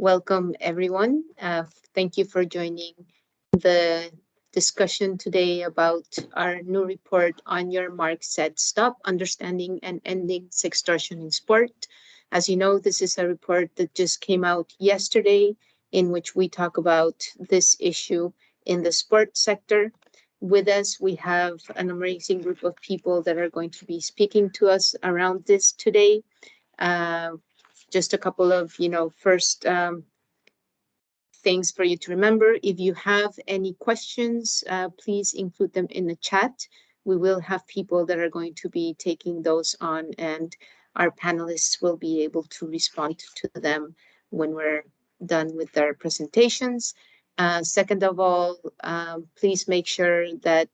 Welcome, everyone. Thank you for joining the discussion today about our new report on your mark set stop, understanding and ending sextortion in sport. As you know, this is a report that just came out yesterday in which we talk about this issue in the sport sector. With us, we have an amazing group of people that are going to be speaking to us around this today. Just a couple of, first things for you to remember. If you have any questions, please include them in the chat. We will have people that are going to be taking those on, and our panelists will be able to respond to them when we're done with their presentations. Second of all, please make sure that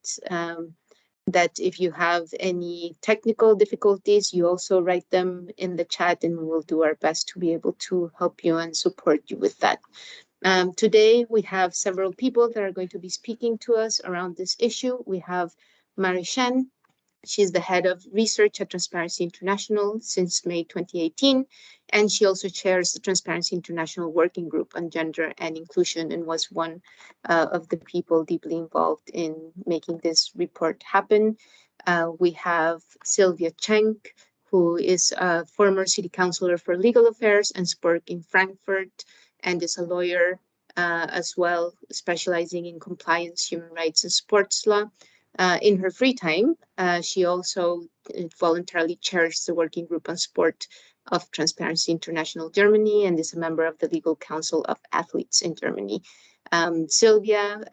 that if you have any technical difficulties, you also write them in the chat, and we will do our best to be able to help you and support you with that. Today, we have several people that are going to be speaking to us around this issue. We have Mary Chen. She's the head of research at Transparency International since May 2018, and she also chairs the Transparency International Working Group on Gender and Inclusion and was one of the people deeply involved in making this report happen. We have Sylvia Chang, who is a former city councilor for legal affairs and sport in Frankfurt, and is a lawyer as well, specializing in compliance, human rights, and sports law. In her free time, she also voluntarily chairs the Working Group on Sport of Transparency International Germany and is a member of the Legal Council of Athletes in Germany. Sylvia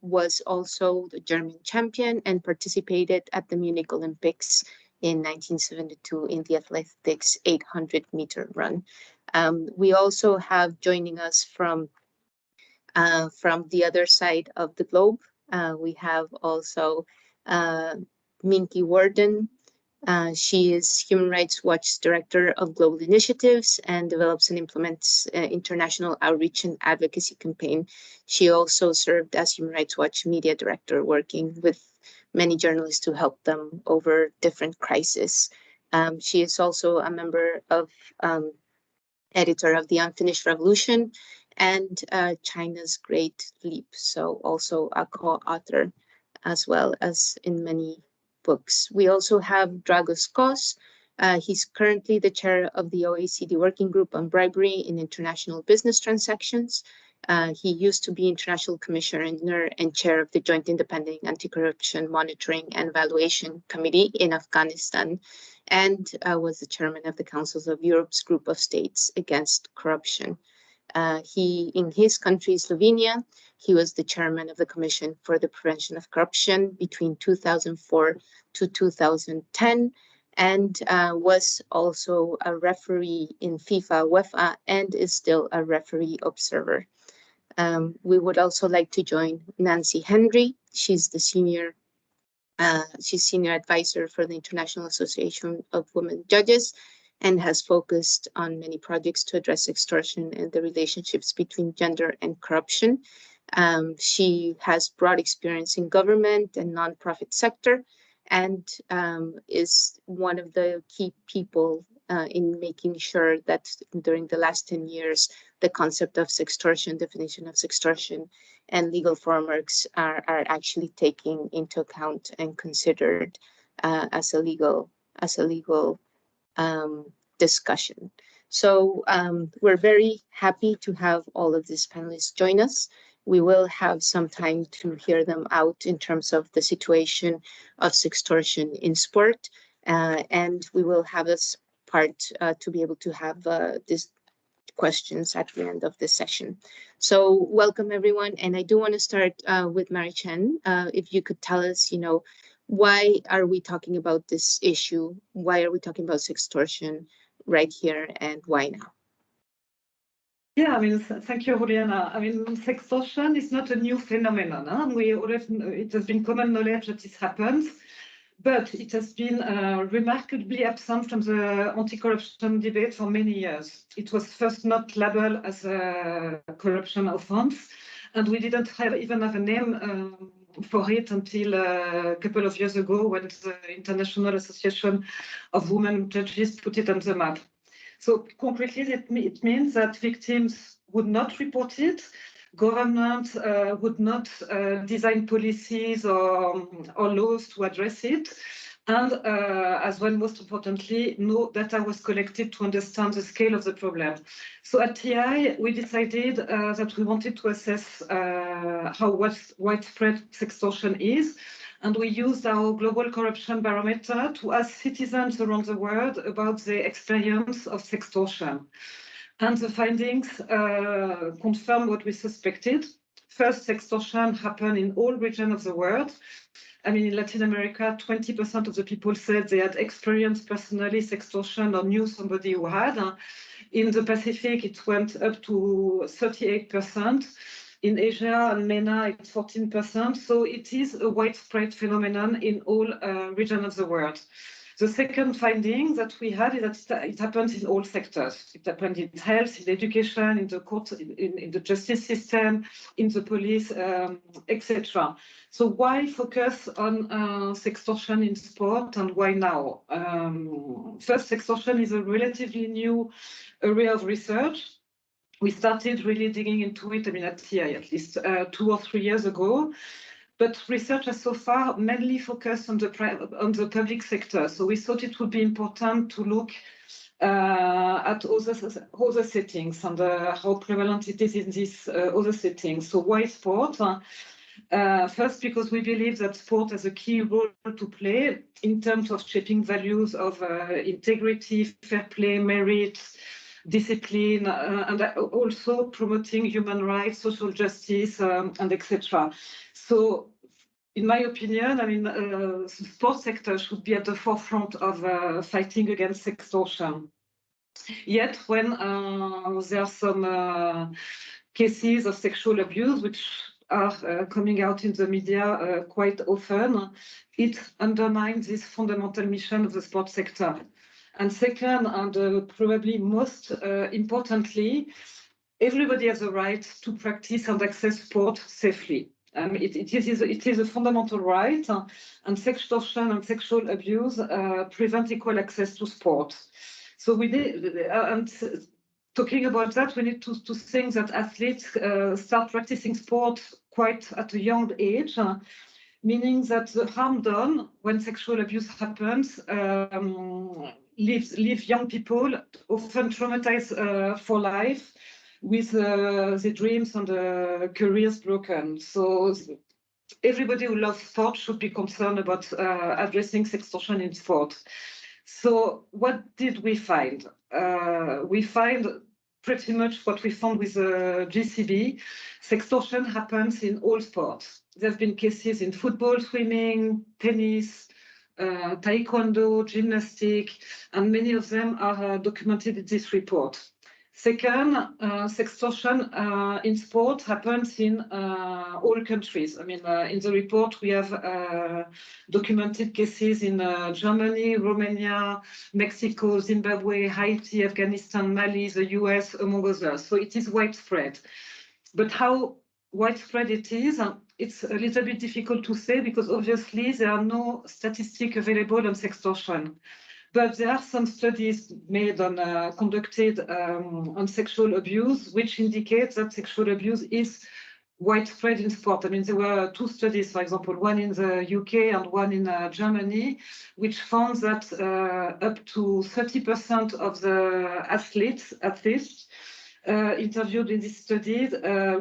was also the German champion and participated at the Munich Olympics in 1972 in the athletics 800-meter run. We also have joining us from the other side of the globe. We have also Minky Warden. She is Human Rights Watch Director of Global Initiatives and develops and implements international outreach and advocacy campaign. She also served as Human Rights Watch Media Director, working with many journalists to help them over different crises. She is also a member of editor of The Unfinished Revolution and China's Great Leap, so also a co-author as well as in many books. We also have Dragos Kos. He's currently the chair of the OECD Working Group on Bribery in International Business Transactions. He used to be International Commissioner and chair of the Joint Independent Anti-Corruption Monitoring and Evaluation Committee in Afghanistan, and was the chairman of the Councils of Europe's Group of States Against Corruption. In his country, Slovenia, he was the chairman of the Commission for the Prevention of Corruption between 2004 to 2010, and was also a referee in FIFA, UEFA, and is still a referee observer. We would also like to join Nancy Henry. She's the senior advisor for the International Association of Women Judges and has focused on many projects to address extortion and the relationships between gender and corruption. She has broad experience in government and nonprofit sector and is one of the key people in making sure that during the last 10 years, the concept of sextortion, definition of sextortion, and legal frameworks are actually taken into account and considered as a legal discussion. So we're very happy to have all of these panelists join us. We will have some time to hear them out in terms of the situation of sextortion in sport, and we will have this part to be able to have these questions at the end of this session. So welcome everyone, and I do want to start with Mary Chen. If you could tell us, why are we talking about this issue? Why are we talking about sextortion right here, and why now? Yeah, thank you, Juliana. Sextortion is not a new phenomenon. It has been common knowledge that it happens, but it has been remarkably absent from the anti-corruption debate for many years. It was first not labeled as a corruption offense, and we didn't even have a name for it until a couple of years ago when the International Association of Women Judges put it on the map. So concretely, it means that victims would not report it. Government would not design policies or laws to address it. And as well, most importantly, no data was collected to understand the scale of the problem. So at TI, we decided that we wanted to assess how widespread sextortion is. And we used our global corruption barometer to ask citizens around the world about the experience of sextortion. And the findings confirm what we suspected. First, sextortion happened in all regions of the world. I mean, in Latin America, 20% of the people said they had experienced personally sextortion or knew somebody who had. In the Pacific, it went up to 38%. In Asia and MENA, it's 14%. So it is a widespread phenomenon in all regions of the world. The second finding that we had is that it happens in all sectors. It happens in health, in education, in the court, in the justice system, in the police, etc. So why focus on sextortion in sport, and why now? First, sextortion is a relatively new area of research. We started really digging into it, I mean, at TI at least 2 or 3 years ago. But research has so far mainly focused on the public sector. So we thought it would be important to look at other settings and how prevalent it is in these other settings. So why sport? First, because we believe that sport has a key role to play in terms of shaping values of integrity, fair play, merit, discipline, and also promoting human rights, social justice, and etc. So, in my opinion, I mean, the sports sector should be at the forefront of fighting against sextortion. Yet, when there are some cases of sexual abuse, which are coming out in the media quite often, it undermines this fundamental mission of the sports sector. And second, and probably most importantly, everybody has a right to practice and access sport safely. It is a fundamental right, and sextortion and sexual abuse prevent equal access to sport. So we did, and talking about that, we need to think that athletes start practicing sport quite at a young age, meaning that the harm done when sexual abuse happens leave young people often traumatized for life, with the dreams and the careers broken. So everybody who loves sport should be concerned about addressing sextortion in sport. So what did we find? We find pretty much what we found with GCB. Sextortion happens in all sports. There have been cases in football, swimming, tennis, taekwondo, gymnastics, and many of them are documented in this report. Second, sextortion in sport happens in all countries. I mean, in the report, we have documented cases in Germany, Romania, Mexico, Zimbabwe, Haiti, Afghanistan, Mali, the US, among others. So it is widespread. But how widespread it is, it's a little bit difficult to say, because obviously there are no statistics available on sextortion. But there are some studies made on conducted on sexual abuse, which indicate that sexual abuse is widespread in sport. I mean, there were 2 studies, for example, one in the UK and one in Germany, which found that up to 30% of the athletes interviewed in this study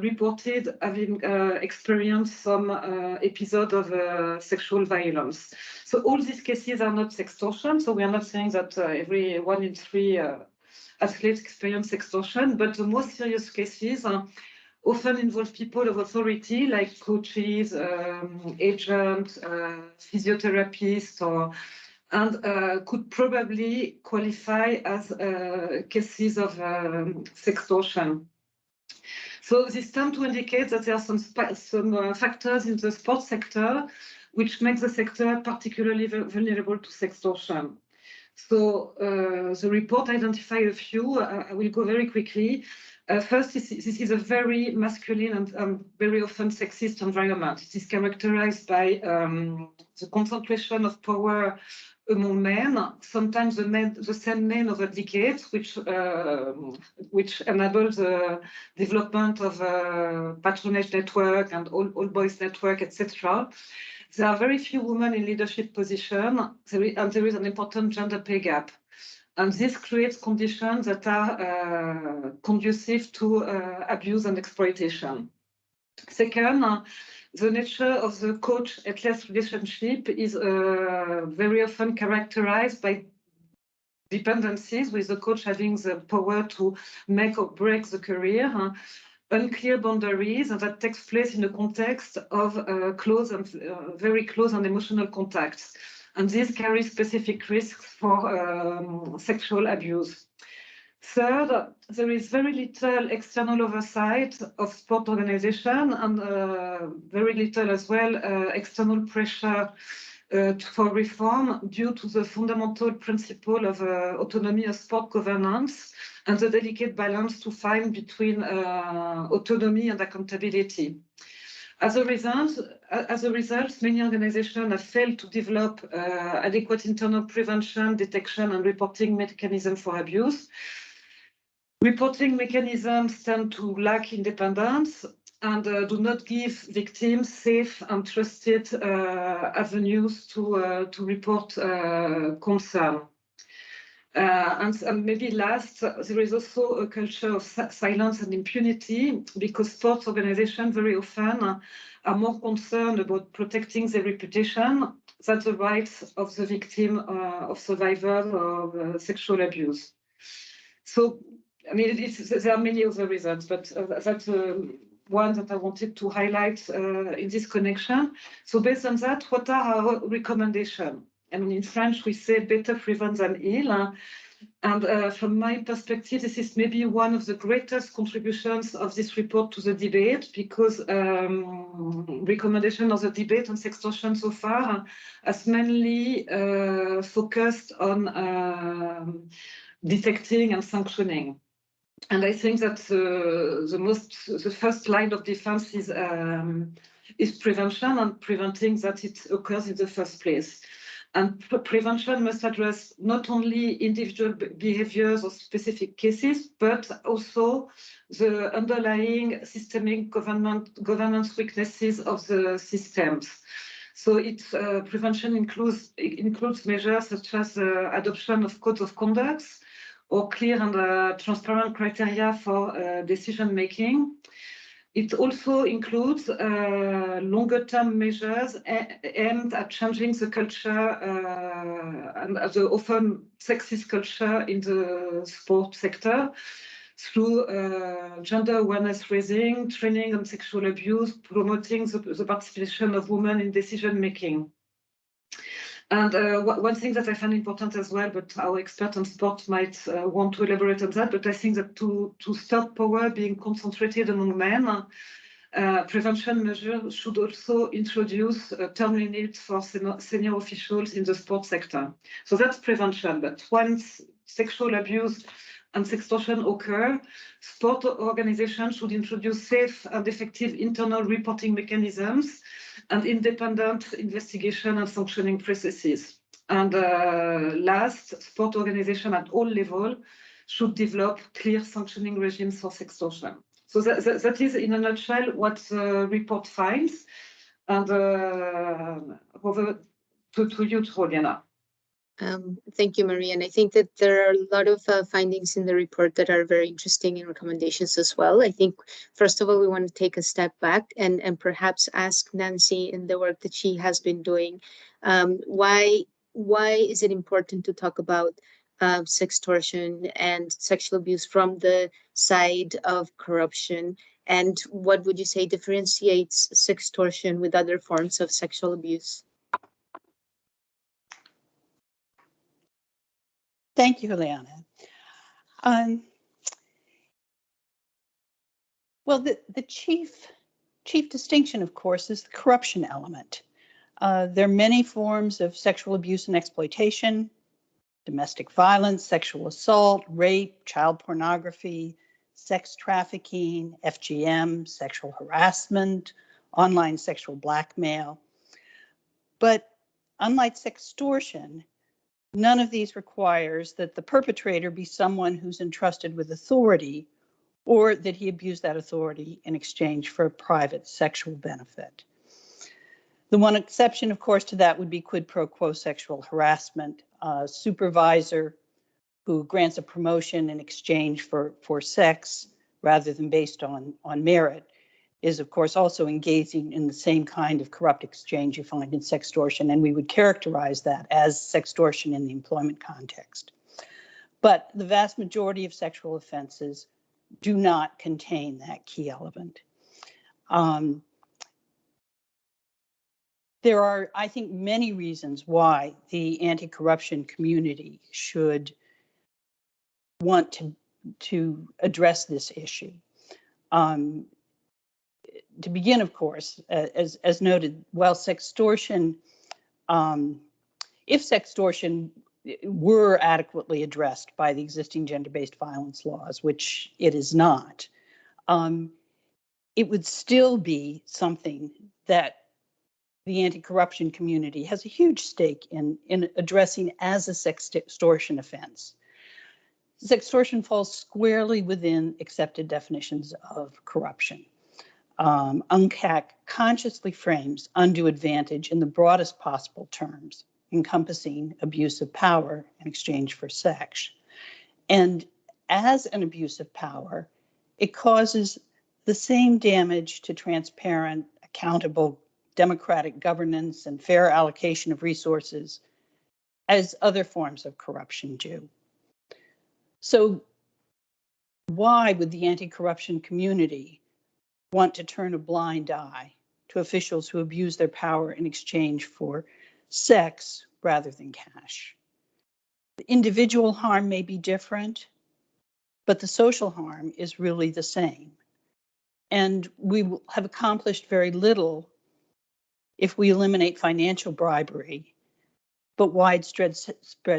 reported having experienced some episode of sexual violence. So all these cases are not sextortion. So we are not saying that every 1 in 3 athletes experience sextortion, but the most serious cases often involve people of authority, like coaches, agents, physiotherapists, and could probably qualify as cases of sextortion. So this tends to indicate that there are some factors in the sports sector which make the sector particularly vulnerable to sextortion. So the report identified a few. I will go very quickly. First, this is a very masculine and very often sexist environment. It is characterized by the concentration of power among men, sometimes the same men over decades, which enables the development of a patronage network and all boys network, etc. There are very few women in leadership positions, and there is an important gender pay gap. And this creates conditions that are conducive to abuse and exploitation. Second, the nature of the coach-athlete relationship is very often characterized by dependencies, with the coach having the power to make or break the career, unclear boundaries, and that takes place in the context of close and very close and emotional contacts. And this carries specific risks for sexual abuse. Third, there is very little external oversight of sport organization and very little as well external pressure for reform due to the fundamental principle of autonomy of sport governance and the delicate balance to find between autonomy and accountability. As a result, many organizations have failed to develop adequate internal prevention, detection, and reporting mechanisms for abuse. Reporting mechanisms tend to lack independence and do not give victims safe and trusted avenues to report concern. And maybe last, there is also a culture of silence and impunity, because sports organizations very often are more concerned about protecting their reputation than the rights of the victim of survivors of sexual abuse. So, I mean, there are many other reasons, but that's one that I wanted to highlight in this connection. So based on that, what are our recommendations? I mean, in French, we say better prevent than heal. And from my perspective, this is maybe one of the greatest contributions of this report to the debate, because recommendation of the debate on sextortion so far has mainly focused on detecting and sanctioning. And I think that the first line of defense is prevention, and preventing that it occurs in the first place. And prevention must address not only individual behaviors or specific cases, but also the underlying systemic governance weaknesses of the systems. So prevention includes measures such as adoption of codes of conduct or clear and transparent criteria for decision making. It also includes longer-term measures aimed at changing the culture and the often sexist culture in the sport sector through gender awareness raising, training on sexual abuse, promoting the participation of women in decision-making. And one thing that I find important as well, but our expert on sport might want to elaborate on that, but I think that to stop power being concentrated among men, prevention measures should also introduce term limits for senior officials in the sports sector. So that's prevention, but once sexual abuse and sextortion occur, sport organizations should introduce safe and effective internal reporting mechanisms and independent investigation and sanctioning processes. And last, sport organizations at all levels should develop clear sanctioning regimes for sextortion. So that is, in a nutshell, what the report finds. And over to you, Juliana. Thank you, Marie. And I think that there are a lot of findings in the report that are very interesting and recommendations as well. I think, first of all, we want to take a step back and perhaps ask Nancy, in the work that she has been doing, why is it important to talk about sextortion and sexual abuse from the side of corruption? And what would you say differentiates sextortion with other forms of sexual abuse? Thank you, Juliana. Well, the chief distinction, of course, is the corruption element. There are many forms of sexual abuse and exploitation. domestic violence, sexual assault, rape, child pornography, sex trafficking, FGM, sexual harassment, online sexual blackmail. But unlike sextortion, none of these requires that the perpetrator be someone who's entrusted with authority or that he abused that authority in exchange for a private sexual benefit. The one exception, of course, to that would be quid pro quo sexual harassment. A supervisor who grants a promotion in exchange for sex rather than based on merit is, of course, also engaging in the same kind of corrupt exchange you find in sextortion, and we would characterize that as sextortion in the employment context. But the vast majority of sexual offenses do not contain that key element. There are, I think, many reasons why the anti-corruption community should want to address this issue. To begin, of course, as noted, while sextortion, if sextortion were adequately addressed by the existing gender-based violence laws, which it is not, it would still be something that the anti-corruption community has a huge stake in addressing as a sextortion offense. Sextortion falls squarely within accepted definitions of corruption. UNCAC consciously frames undue advantage in the broadest possible terms, encompassing abuse of power in exchange for sex. And as an abuse of power, it causes the same damage to transparent, accountable, democratic governance and fair allocation of resources as other forms of corruption do. So why would the anti-corruption community want to turn a blind eye to officials who abuse their power in exchange for sex rather than cash? The individual harm may be different, but the social harm is really the same. And we will have accomplished very little if we eliminate financial bribery, but widespread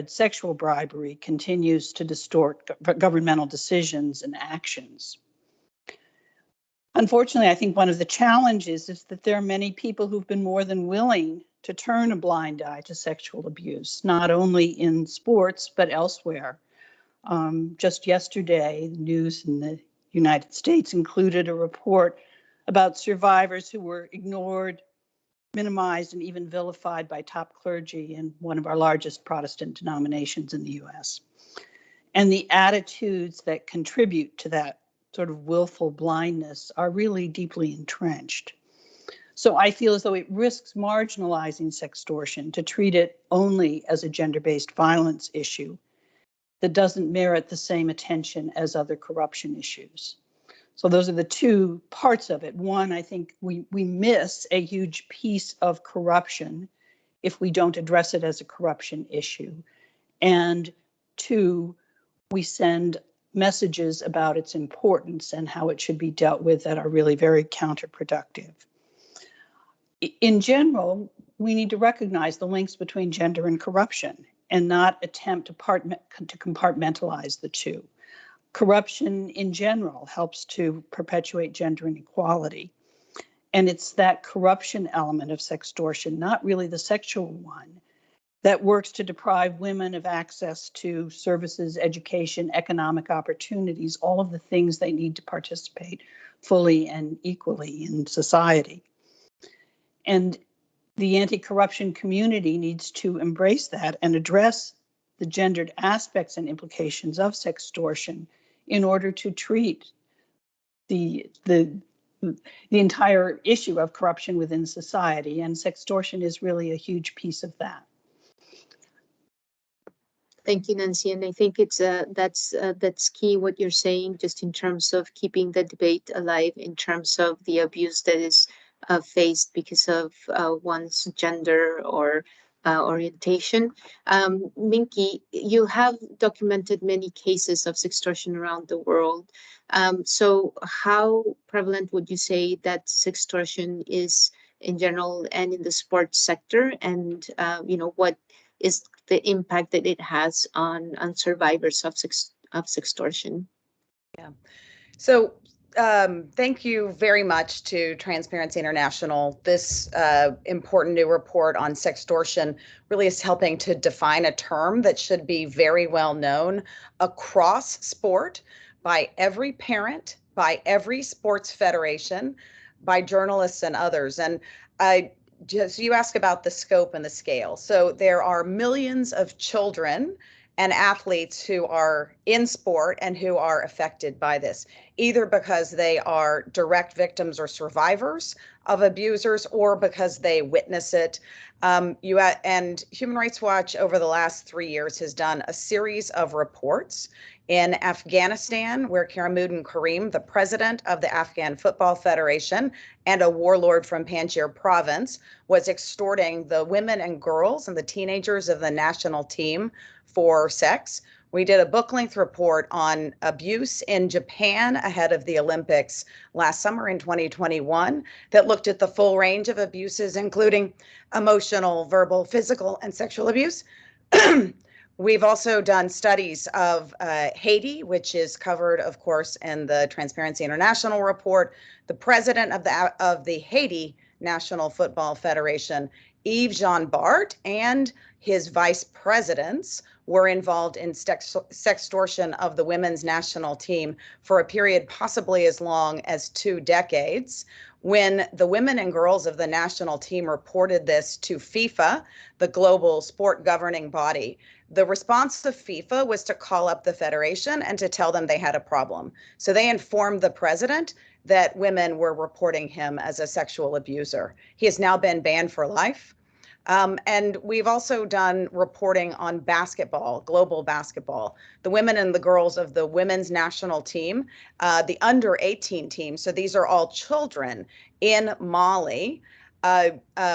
sexual bribery continues to distort governmental decisions and actions. Unfortunately, I think one of the challenges is that there are many people who've been more than willing to turn a blind eye to sexual abuse, not only in sports, but elsewhere. Just yesterday, the news in the United States included a report about survivors who were ignored, minimized, and even vilified by top clergy in one of our largest Protestant denominations in the US. And the attitudes that contribute to that sort of willful blindness are really deeply entrenched. So I feel as though it risks marginalizing sextortion to treat it only as a gender-based violence issue that doesn't merit the same attention as other corruption issues. So those are the two parts of it. One, I think we miss a huge piece of corruption if we don't address it as a corruption issue. And two, we send messages about its importance and how it should be dealt with that are really very counterproductive. In general, we need to recognize the links between gender and corruption and not attempt to compartmentalize the two. Corruption in general helps to perpetuate gender inequality. And it's that corruption element of sextortion, not really the sexual one, that works to deprive women of access to services, education, economic opportunities, all of the things they need to participate fully and equally in society. And the anti-corruption community needs to embrace that and address the gendered aspects and implications of sextortion in order to treat the entire issue of corruption within society. And sextortion is really a huge piece of that. Thank you, Nancy. And I think it's that's key what you're saying, just in terms of keeping the debate alive, in terms of the abuse that is faced because of one's gender or orientation. Minky, you have documented many cases of sextortion around the world. So how prevalent would you say that sextortion is in general and in the sports sector? And what is the impact that it has on survivors of sextortion. Yeah. So thank you very much to Transparency International. This important new report on sextortion really is helping to define a term that should be very well known across sport by every parent, by every sports federation, by journalists and others. And you ask about the scope and the scale. So there are millions of children and athletes who are in sport and who are affected by this, either because they are direct victims or survivors of abusers or because they witness it. And Human Rights Watch over the last 3 years has done a series of reports in Afghanistan, where Karamuddin Karim, the president of the Afghan Football Federation and a warlord from Panjshir province, was extorting the women and girls and the teenagers of the national team for sex. We did a book-length report on abuse in Japan ahead of the Olympics last summer in 2021 that looked at the full range of abuses, including emotional, verbal, physical, and sexual abuse. We've also done studies of Haiti, which is covered, of course, in the Transparency International report. The president of the Haiti National Football Federation, Yves Jean Bart, and his vice presidents were involved in sextortion of the women's national team for a period possibly as long as 2 decades. When the women and girls of the national team reported this to FIFA, the global sport governing body, the response of FIFA was to call up the federation and to tell them they had a problem. So they informed the president that women were reporting him as a sexual abuser. He has now been banned for life. And we've also done reporting on basketball, global basketball. The women and the girls of the women's national team, the under 18 team, so these are all children in Mali,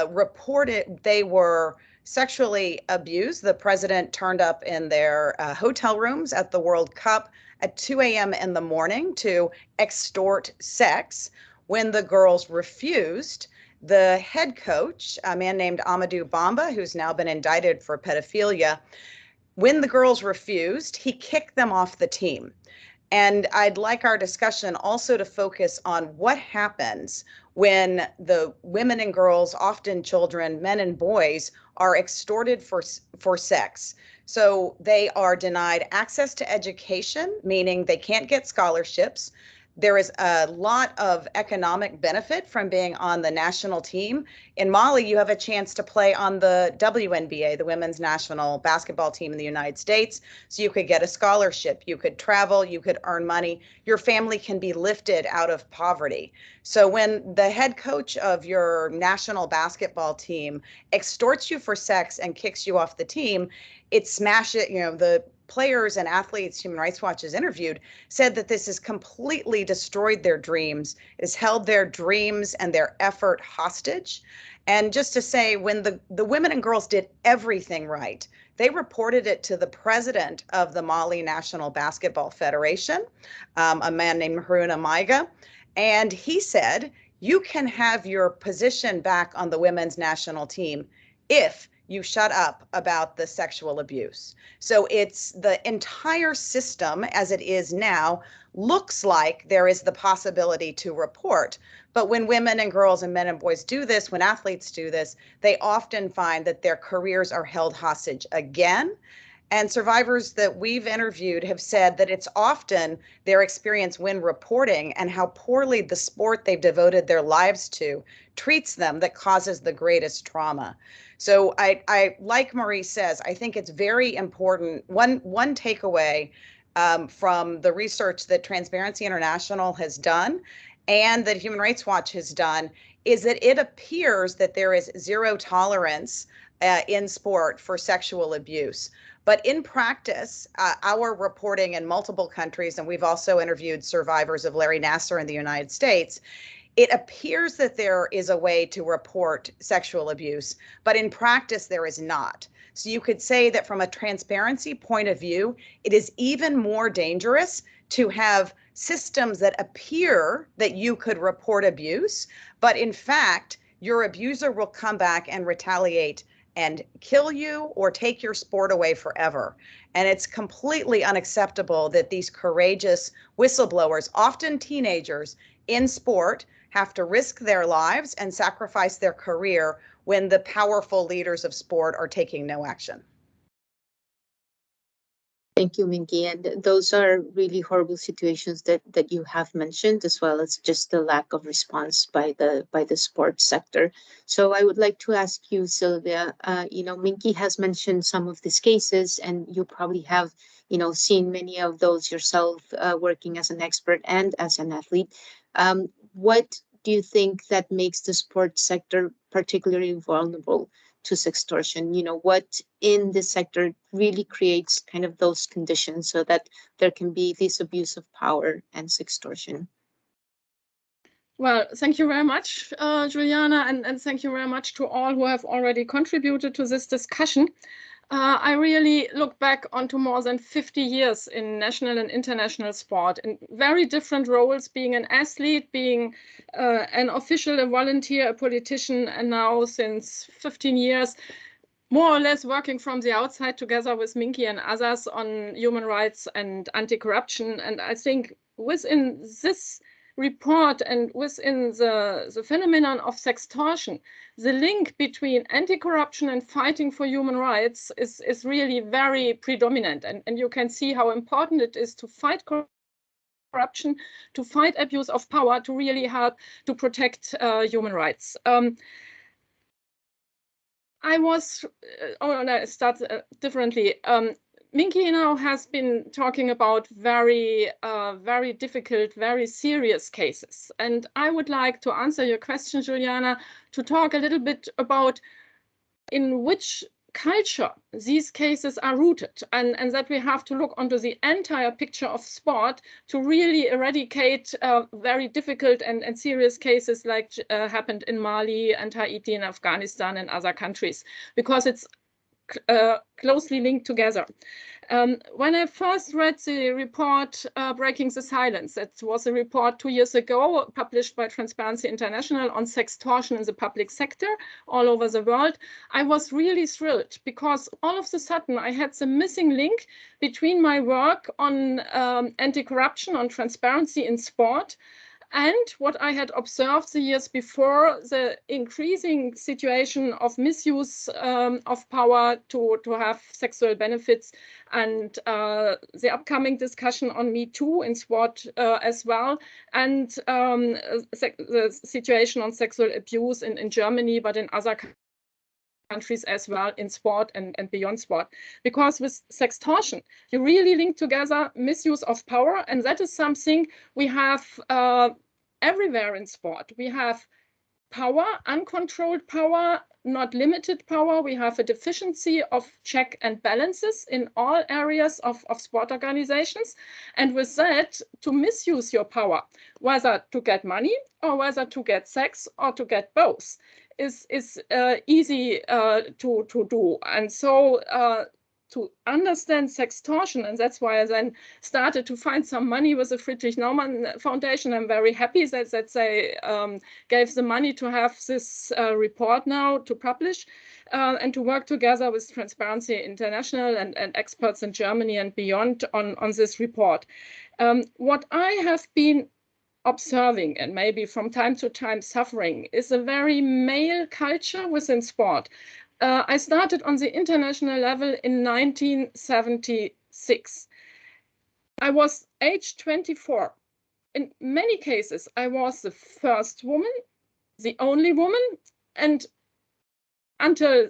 reported they were sexually abused. The president turned up in their hotel rooms at the World Cup at 2 a.m. in the morning to extort sex. When the girls refused, the head coach, a man named Amadou Bamba, who's now been indicted for pedophilia, when the girls refused, he kicked them off the team. And I'd like our discussion also to focus on what happens when the women and girls, often children, men and boys, are extorted for sex. So they are denied access to education, meaning they can't get scholarships. There is a lot of economic benefit from being on the national team. In Mali, you have a chance to play on the WNBA, the women's national basketball team in the United States. So you could get a scholarship, you could travel, you could earn money. Your family can be lifted out of poverty. So when the head coach of your national basketball team extorts you for sex and kicks you off the team, it smashes, the players and athletes Human Rights Watch has interviewed said that this has completely destroyed their dreams, has held their dreams and their effort hostage. And just to say, when the women and girls did everything right, they reported it to the president of the Mali National Basketball Federation, a man named Haruna Maiga, and he said, you can have your position back on the women's national team if you shut up about the sexual abuse. So it's the entire system as it is now looks like there is the possibility to report. But when women and girls and men and boys do this, when athletes do this, they often find that their careers are held hostage again. And survivors that we've interviewed have said that it's often their experience when reporting and how poorly the sport they've devoted their lives to treats them that causes the greatest trauma. So I like Marie says, I think it's very important. One takeaway from the research that Transparency International has done and that Human Rights Watch has done is that it appears that there is zero tolerance in sport for sexual abuse. But in practice, our reporting in multiple countries, and we've also interviewed survivors of Larry Nassar in the United States, it appears that there is a way to report sexual abuse, but in practice, there is not. So you could say that from a transparency point of view, it is even more dangerous to have systems that appear that you could report abuse, but in fact, your abuser will come back and retaliate and kill you or take your sport away forever. And it's completely unacceptable that these courageous whistleblowers, often teenagers in sport, have to risk their lives and sacrifice their career when the powerful leaders of sport are taking no action. Thank you, Minky. And those are really horrible situations that you have mentioned, as well as just the lack of response by the sports sector. So I would like to ask you, Sylvia, Minky has mentioned some of these cases, and you probably have, seen many of those yourself, working as an expert and as an athlete. What do you think that makes the sports sector particularly vulnerable to sextortion? What in this sector really creates kind of those conditions so that there can be this abuse of power and sextortion? Well, thank you very much, Juliana, and thank you very much to all who have already contributed to this discussion. I really look back onto more than 50 years in national and international sport in very different roles, being an athlete, being an official, a volunteer, a politician, and now since 15 years, more or less working from the outside together with Minky and others on human rights and anti-corruption. And I think within this report and within the phenomenon of sextortion, the link between anti-corruption and fighting for human rights is really very predominant. And you can see how important it is to fight corruption, to fight abuse of power, to really help to protect human rights. Start differently. Minky now has been talking about very difficult, very serious cases. And I would like to answer your question, Juliana, to talk a little bit about in which culture these cases are rooted, and that we have to look onto the entire picture of sport to really eradicate very difficult and serious cases like happened in Mali and Haiti and Afghanistan and other countries, because it's closely linked together. When I first read the report, Breaking the Silence, it was a report 2 years ago published by Transparency International on sextortion in the public sector all over the world, I was really thrilled, because all of a sudden I had the missing link between my work on anti-corruption, on transparency in sport, and what I had observed the years before, the increasing situation of misuse of power to have sexual benefits, and the upcoming discussion on Me Too in sport as well, and the situation on sexual abuse in Germany, but in other countries as well, in sport and beyond sport. Because with sextortion, you really link together misuse of power, and that is something we have everywhere in sport. We have power, uncontrolled power, not limited power. We have a deficiency of check and balances in all areas of sport organizations. And with that, to misuse your power, whether to get money or whether to get sex or to get both, is easy to do. And so to understand sextortion, and that's why I then started to find some money with the Friedrich Naumann Foundation. I'm very happy that they gave the money to have this report now to publish and to work together with Transparency International and experts in Germany and beyond on this report. What I have been observing, and maybe from time to time suffering, is a very male culture within sport. I started on the international level in 1976. I was age 24. In many cases, I was the first woman, the only woman, and until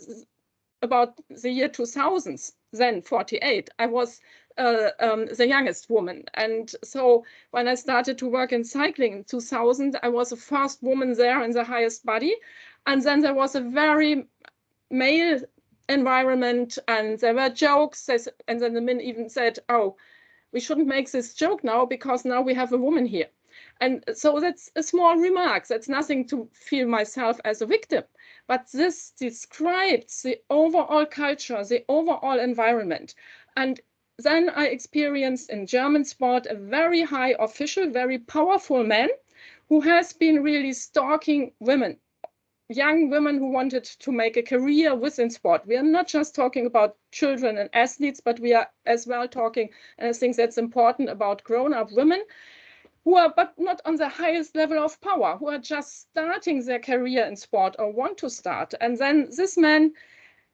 about the year 2000, then 48, I was the youngest woman. And so when I started to work in cycling in 2000, I was the first woman there in the highest body. And then there was a very male environment, and there were jokes, and then the men even said, oh, we shouldn't make this joke now because now we have a woman here. And so that's a small remark. That's nothing to feel myself as a victim. But this describes the overall culture, the overall environment. And then I experienced in German sport a very high official, very powerful man who has been really stalking women, young women who wanted to make a career within sport. We are not just talking about children and athletes, but we are as well talking, and I think that's important, about grown-up women who are but not on the highest level of power, who are just starting their career in sport or want to start. And then this man,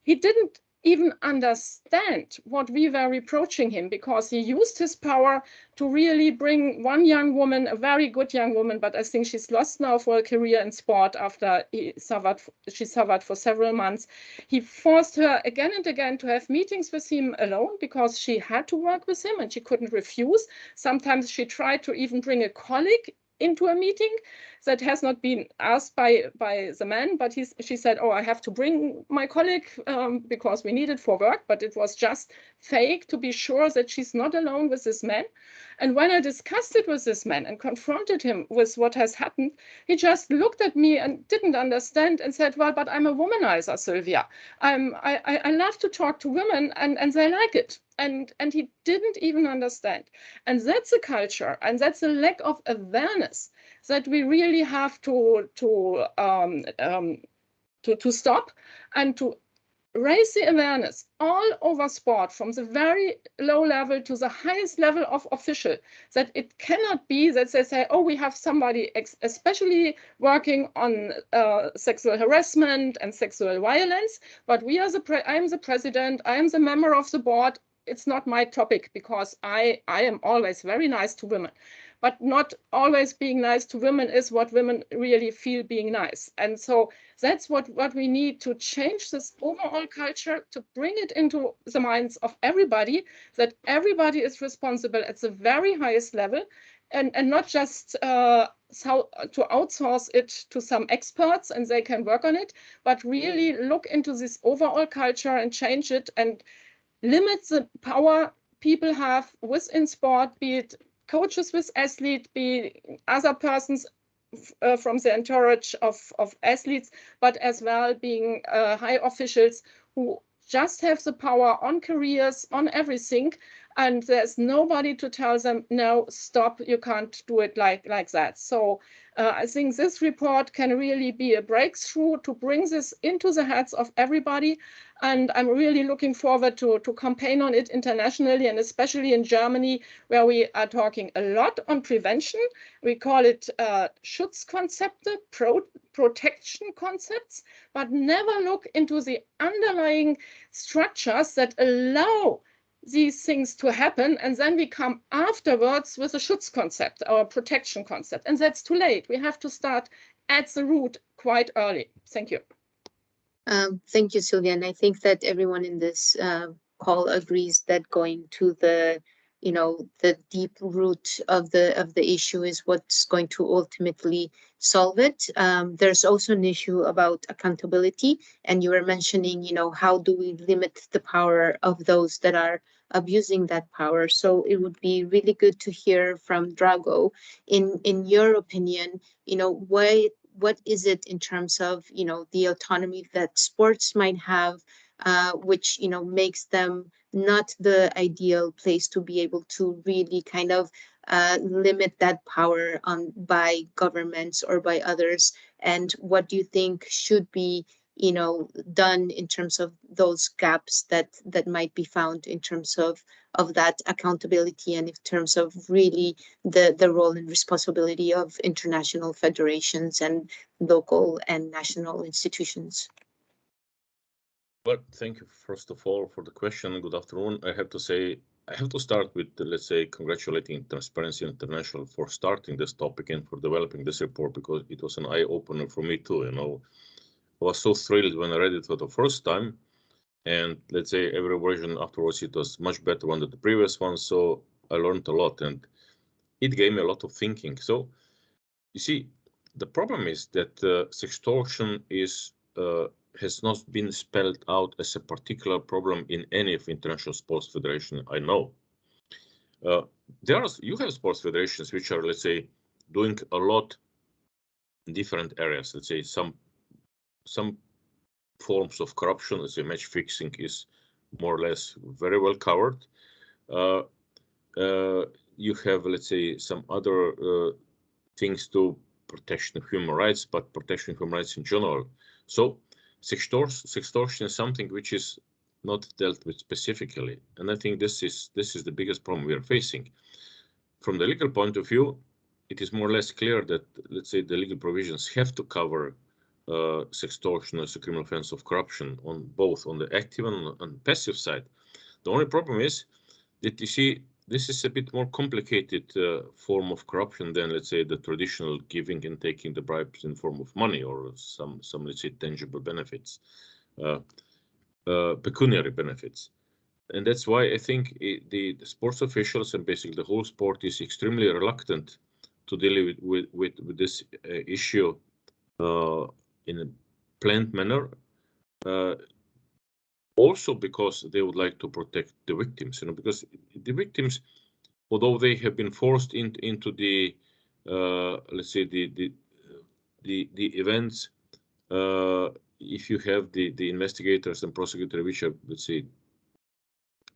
he didn't even understand what we were reproaching him, because he used his power to really bring one young woman, a very good young woman, but I think she's lost now for a career in sport after she suffered for several months. He forced her again and again to have meetings with him alone, because she had to work with him and she couldn't refuse. Sometimes she tried to even bring a colleague into a meeting that has not been asked by the man, but she said, oh, I have to bring my colleague because we need it for work, but it was just fake to be sure that she's not alone with this man. And when I discussed it with this man and confronted him with what has happened, he just looked at me and didn't understand and said, well, but I'm a womanizer, Sylvia. I love to talk to women and they like it. And he didn't even understand. And that's a culture, and that's a lack of awareness that we really have to stop, and to raise the awareness all over sport, from the very low level to the highest level of official, that it cannot be that they say, oh, we have somebody especially working on sexual harassment and sexual violence, but we are I am the president, I am the member of the board. It's not my topic, because I am always very nice to women. But not always being nice to women is what women really feel being nice. And so that's what we need to change, this overall culture, to bring it into the minds of everybody, that everybody is responsible at the very highest level, and not just to outsource it to some experts and they can work on it, but really look into this overall culture and change it and limit the power people have within sport, be it coaches with athletes, be other persons from the entourage of athletes, but as well being high officials who just have the power on careers, on everything, and there's nobody to tell them, no, stop, you can't do it like that. So I think this report can really be a breakthrough to bring this into the heads of everybody, and I'm really looking forward to campaign on it internationally, and especially in Germany, where we are talking a lot on prevention. We call it Schutzkonzepte, protection concepts, but never look into the underlying structures that allow these things to happen, and then we come afterwards with a Schutzkonzept, our protection concept, and that's too late. We have to start at the root quite early. Thank you. Thank you, Sylvia. And I think that everyone in this call agrees that going to the deep root of the issue is what's going to ultimately solve it. There's also an issue about accountability, and you were mentioning, how do we limit the power of those that are abusing that power? So it would be really good to hear from Drago, in your opinion, what is it in terms of the autonomy that sports might have, which makes them not the ideal place to be able to really kind of limit that power by governments or by others, and what do you think should be done in terms of those gaps that might be found in terms of that accountability, and in terms of really the role and responsibility of international federations and local and national institutions? Well, thank you first of all for the question. Good afternoon. I have to say, I have to start with, let's say, congratulating Transparency International for starting this topic and for developing this report, because it was an eye-opener for me too. I was so thrilled when I read it for the first time, and let's say every version afterwards it was much better than the previous one. So I learned a lot, and it gave me a lot of thinking. So you see, the problem is that sextortion has not been spelled out as a particular problem in any of international sports federation I know. You have sports federations which are, let's say, doing a lot in different areas. Let's say some forms of corruption, let's say match fixing, is more or less very well covered. You have, let's say, some other things to protection of human rights, but protection of human rights in general. So sextortion is something which is not dealt with specifically, and I think this is the biggest problem we are facing. From the legal point of view, it is more or less clear that, let's say, the legal provisions have to cover sextortion as a criminal offense of corruption on both on the active and passive side. The only problem is that, you see, this is a bit more complicated form of corruption than, let's say, the traditional giving and taking the bribes in form of money or some let's say, tangible benefits, pecuniary benefits. And that's why I think the sports officials and basically the whole sport is extremely reluctant to deal with this issue in a planned manner. Also because they would like to protect the victims, because the victims, although they have been forced into the let's say the events, if you have the investigators and prosecutors which are, let's say,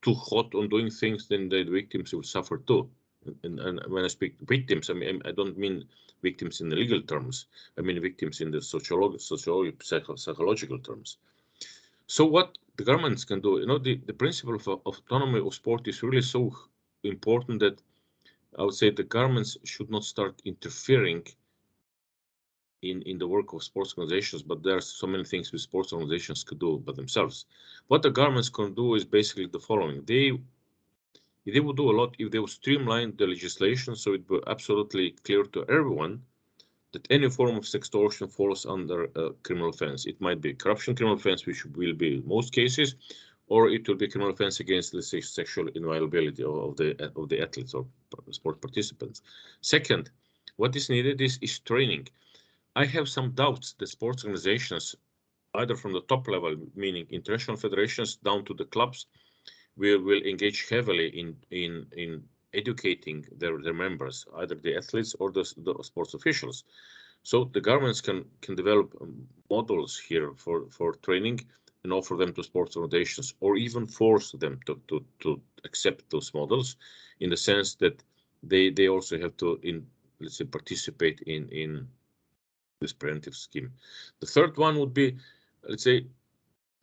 too hot on doing things, then the victims will suffer too. And when I speak victims, I mean, I don't mean victims in the legal terms. I mean victims in the psychological terms. So what the governments can do, the principle of autonomy of sport is really so important that I would say the governments should not start interfering in the work of sports organizations, but there are so many things which sports organizations could do by themselves. What the governments can do is basically the following. They would do a lot if they would streamline the legislation so it would be absolutely clear to everyone that any form of sextortion falls under a criminal offense. It might be a corruption criminal offense, which will be in most cases, or it will be a criminal offense against, let's say, sexual inviolability of the athletes or sport participants. Second, what is needed is training. I have some doubts that sports organizations, either from the top level, meaning international federations, down to the clubs, will engage heavily in educating their members, either the athletes or the sports officials. So the governments can develop models here for training and offer them to sports organizations, or even force them to accept those models, in the sense that they also have to, let's say, participate in this preventive scheme. The third one would be, let's say,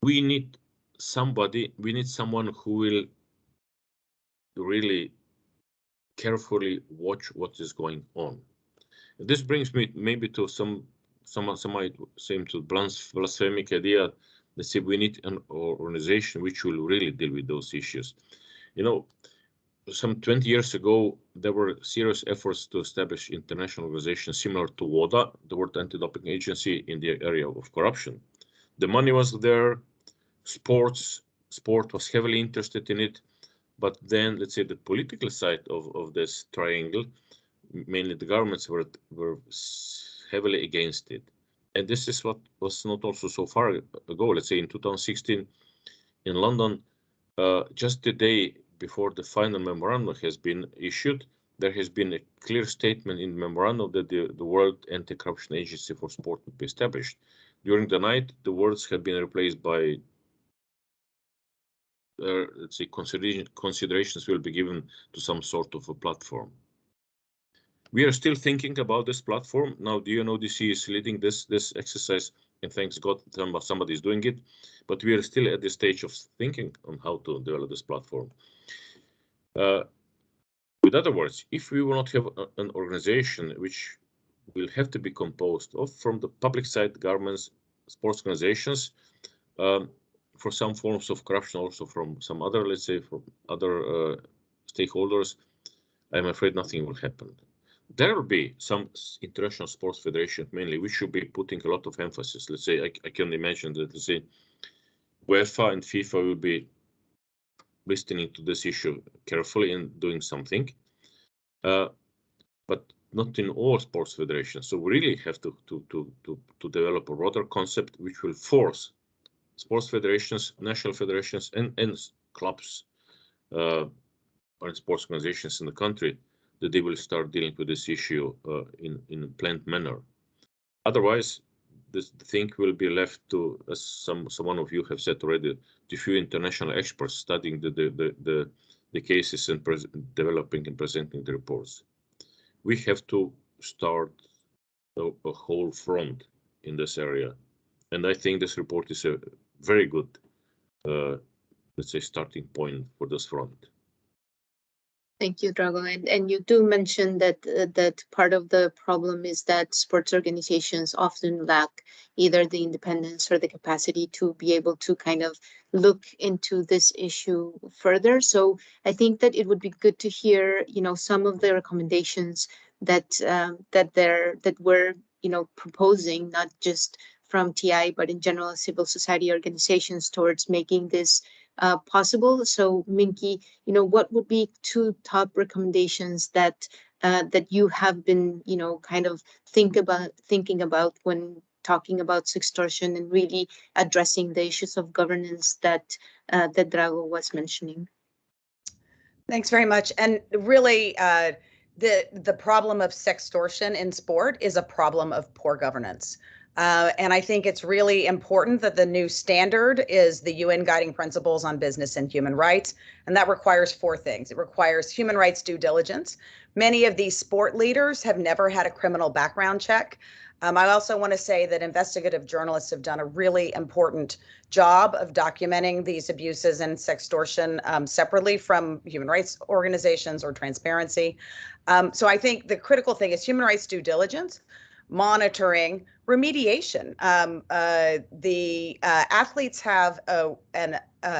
we need someone who will really carefully watch what is going on. This brings me maybe to some might say to blasphemic idea. Let's say we need an organization which will really deal with those issues. Some 20 years ago, there were serious efforts to establish international organizations similar to WADA, the World Anti-Doping Agency, in the area of corruption. The money was there, sport was heavily interested in it, but then, let's say, the political side of this triangle, mainly the governments, were heavily against it. And this is what was not also so far ago. Let's say in 2016 in London, just the day before the final memorandum has been issued, there has been a clear statement in the memorandum that the World Anti-Corruption Agency for Sport would be established. During the night, the words had been replaced by, let's say, considerations will be given to some sort of a platform. We are still thinking about this platform. Now, the UNODC is leading this exercise, and thanks God somebody is doing it, but we are still at the stage of thinking on how to develop this platform. With other words, if we will not have an organization which will have to be composed of, from the public side, governments, sports organizations, for some forms of corruption, also from some other, let's say, from other stakeholders, I'm afraid nothing will happen. There will be some international sports federation, mainly, which should be putting a lot of emphasis. Let's say, I can imagine that, let's say, UEFA and FIFA will be listening to this issue carefully and doing something, but not in all sports federations. So we really have to develop a broader concept which will force sports federations, national federations, and clubs or sports organizations in the country, that they will start dealing with this issue in a planned manner. Otherwise, the thing will be left to, as some of you have said already, to few international experts studying the cases and developing and presenting the reports. We have to start a whole front in this area. And I think this report is a very good, let's say, starting point for this front. Thank you, Drago. And you do mention that that part of the problem is that sports organizations often lack either the independence or the capacity to be able to kind of look into this issue further. So I think that it would be good to hear, some of the recommendations that that we're, proposing, not just from TI, but in general civil society organizations towards making this possible. So Minky, what would be 2 top recommendations that that you have been, kind of thinking about when talking about sextortion and really addressing the issues of governance that that Drago was mentioning? Thanks very much. And really, the problem of sextortion in sport is a problem of poor governance. And I think it's really important that the new standard is the UN Guiding Principles on Business and Human Rights. And that requires 4 things. It requires human rights due diligence. Many of these sport leaders have never had a criminal background check. I also want to say that investigative journalists have done a really important job of documenting these abuses and sextortion separately from human rights organizations or transparency. So I think the critical thing is human rights due diligence, monitoring, remediation. The athletes have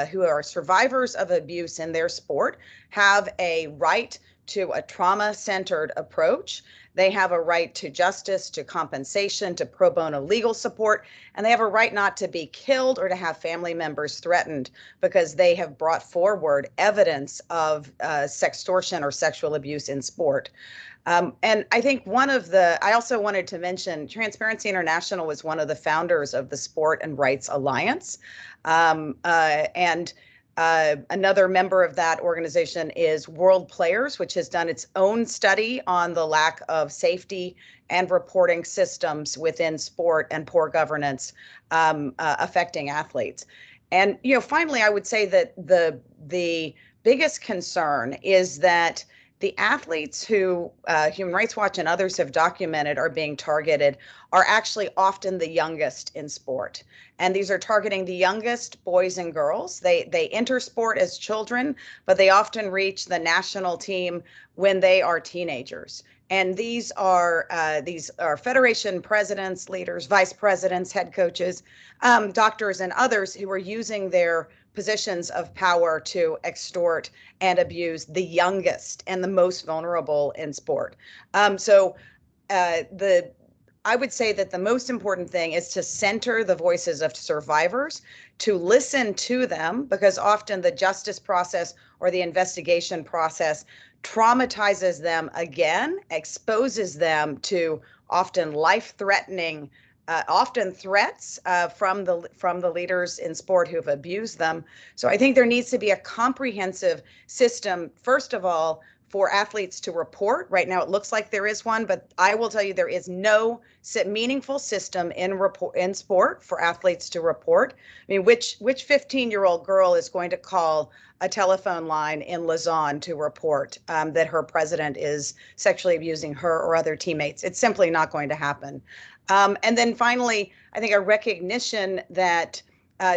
who are survivors of abuse in their sport have a right to a trauma-centered approach. They have a right to justice, to compensation, to pro bono legal support, and they have a right not to be killed or to have family members threatened because they have brought forward evidence of sextortion or sexual abuse in sport. And I think I also wanted to mention Transparency International was one of the founders of the Sport and Rights Alliance. Another member of that organization is World Players, which has done its own study on the lack of safety and reporting systems within sport and poor governance affecting athletes. And finally, I would say that the biggest concern is that the athletes who Human Rights Watch and others have documented are being targeted are actually often the youngest in sport. And these are targeting the youngest boys and girls. They enter sport as children, but they often reach the national team when they are teenagers. And these are federation presidents, leaders, vice presidents, head coaches, doctors, and others who are using their positions of power to extort and abuse the youngest and the most vulnerable in sport. I would say that the most important thing is to center the voices of survivors, to listen to them, because often the justice process or the investigation process traumatizes them again, exposes them to often life-threatening often threats from the leaders in sport who have abused them. So I think there needs to be a comprehensive system, first of all, for athletes to report. Right now, it looks like there is one, but I will tell you there is no meaningful system in sport for athletes to report. I mean, which 15-year-old girl is going to call a telephone line in Lausanne to report that her president is sexually abusing her or other teammates? It's simply not going to happen. And then finally, I think a recognition that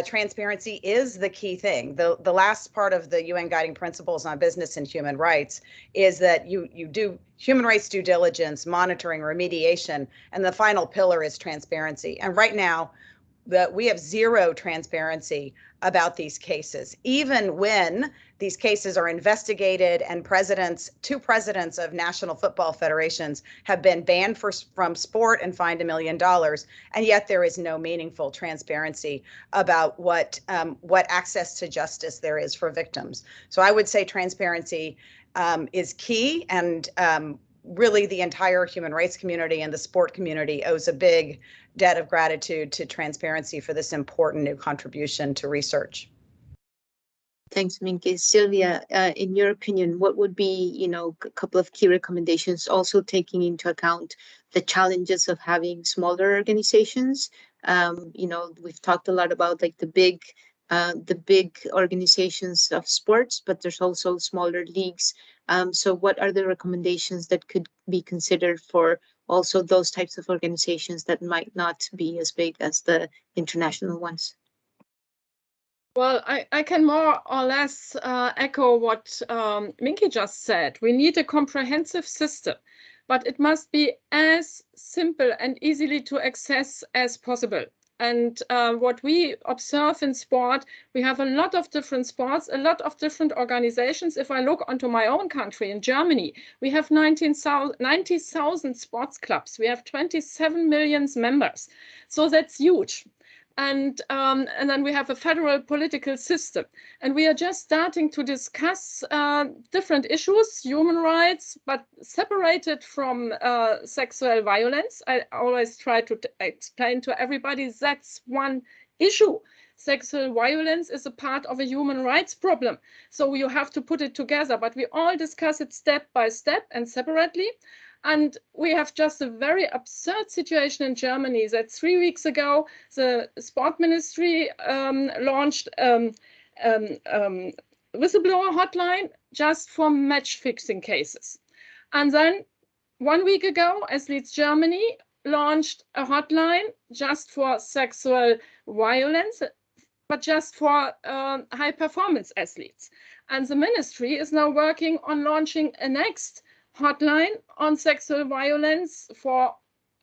transparency is the key thing. The last part of the UN Guiding Principles on Business and Human Rights is that you do human rights due diligence, monitoring, remediation, and the final pillar is transparency. And right now, we have zero transparency about these cases, even when these cases are investigated and two presidents of national football federations have been banned from sport and fined $1 million, and yet there is no meaningful transparency about what access to justice there is for victims. So I would say transparency is key, and really the entire human rights community and the sport community owes a big debt of gratitude to transparency for this important new contribution to research. Thanks, Minky. Sylvia, in your opinion, what would be, a couple of key recommendations, also taking into account the challenges of having smaller organizations? We've talked a lot about like the big organizations of sports, but there's also smaller leagues. So what are the recommendations that could be considered for also those types of organizations that might not be as big as the international ones? Well, I can more or less echo what Minky just said. We need a comprehensive system, but it must be as simple and easily to access as possible. And what we observe in sport, we have a lot of different sports, a lot of different organizations. If I look onto my own country, in Germany, we have 90,000 sports clubs. We have 27 million members. So that's huge. And then we have a federal political system. And we are just starting to discuss different issues, human rights, but separated from sexual violence. I always try to explain to everybody that's one issue. Sexual violence is a part of a human rights problem. So you have to put it together, but we all discuss it step by step and separately. And we have just a very absurd situation in Germany that 3 weeks ago, the sport ministry launched whistleblower hotline just for match fixing cases. And then 1 week ago, Athletes Germany launched a hotline just for sexual violence, but just for high performance athletes. And the ministry is now working on launching a next hotline on sexual violence for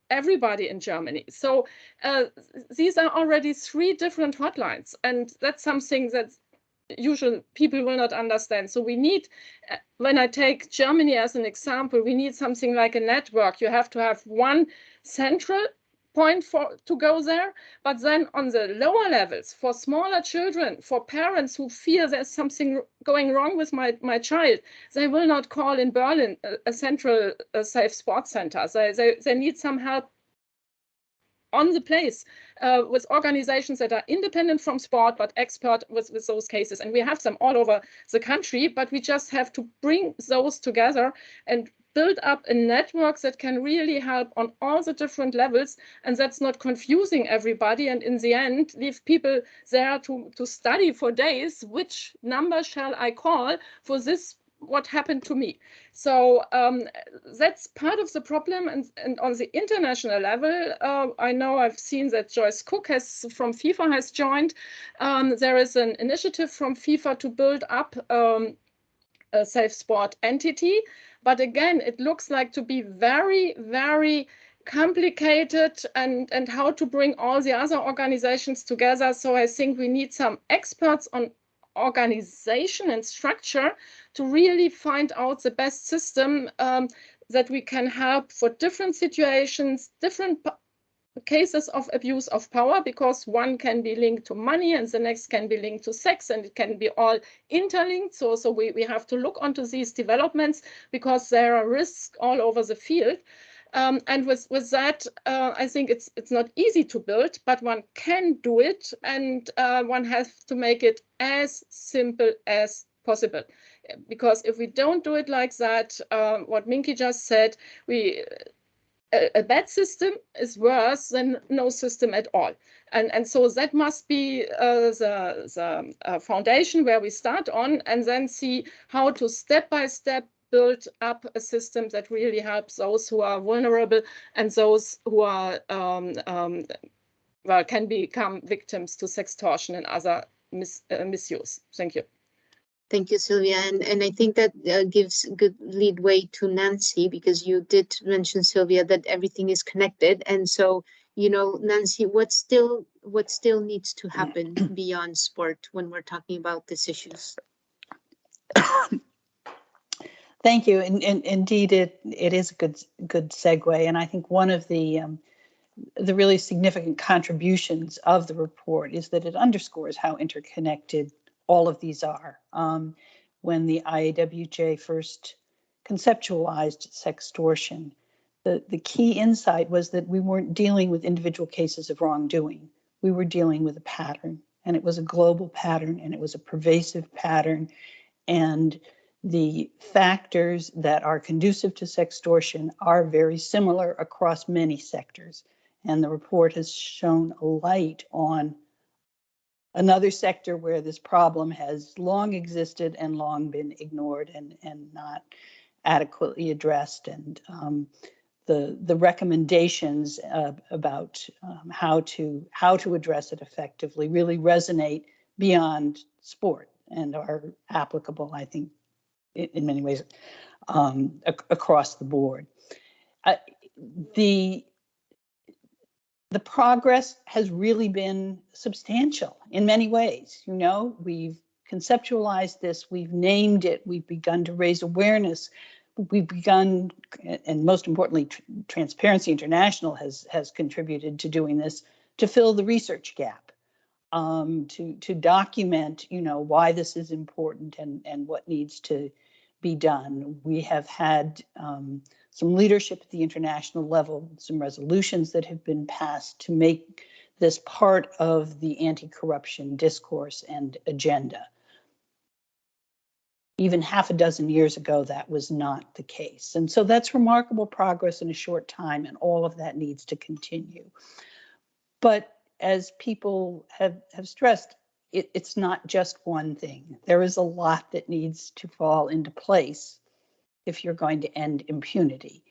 everybody in Germany. So these are already 3 different hotlines, and that's something that usual people will not understand. So we need, when I take Germany as an example, we need something like a network. You have to have one central point to go there, but then on the lower levels, for smaller children, for parents who feel there's something going wrong with my child, they will not call in Berlin a central safe sports center. They need some help on the place with organizations that are independent from sport, but expert with those cases. And we have them all over the country, but we just have to bring those together and build up a network that can really help on all the different levels, and that's not confusing everybody, and in the end leave people there to study for days, which number shall I call for this, what happened to me. So that's part of the problem. And on the international level, I know I've seen that Joyce Cook from FIFA has joined. There is an initiative from FIFA to build up a safe sport entity. But again, it looks like to be very, very complicated, and how to bring all the other organizations together. So I think we need some experts on organization and structure to really find out the best system that we can help for different situations, different cases of abuse of power, because one can be linked to money and the next can be linked to sex, and it can be all interlinked. So we have to look onto these developments because there are risks all over the field. And with that, I think it's not easy to build, but one can do it, and one has to make it as simple as possible. Because if we don't do it like that, what Minky just said, a bad system is worse than no system at all. And so that must be the foundation where we start on, and then see how to step by step build up a system that really helps those who are vulnerable and those who are well, can become victims to sextortion and other misuse. Thank you. Thank you, Sylvia. And I think that gives good leadway to Nancy, because you did mention, Sylvia, that everything is connected. And so, you know, Nancy, what still needs to happen beyond sport when we're talking about these issues? Thank you. And indeed, it is a good segue. And I think one of the really significant contributions of the report is that it underscores how interconnected all of these are. When the IAWJ first conceptualized sextortion, the key insight was that we weren't dealing with individual cases of wrongdoing. We were dealing with a pattern, and it was a global pattern, and it was a pervasive pattern. And the factors that are conducive to sextortion are very similar across many sectors. And the report has shown a light on another sector where this problem has long existed and long been ignored and not adequately addressed. And the recommendations about how to address it effectively really resonate beyond sport and are applicable, I think, in many ways across the board. The progress has really been substantial in many ways. You know, we've conceptualized this, we've named it, we've begun to raise awareness, we've begun, and most importantly, Transparency International has contributed to doing this, to fill the research gap, to document, you know, why this is important and what needs to be done. We have had some leadership at the international level, some resolutions that have been passed to make this part of the anti-corruption discourse and agenda. Even half a dozen years ago, that was not the case. And so that's remarkable progress in a short time, and all of that needs to continue. But as people have stressed, it's not just one thing. There is a lot that needs to fall into place if you're going to end impunity.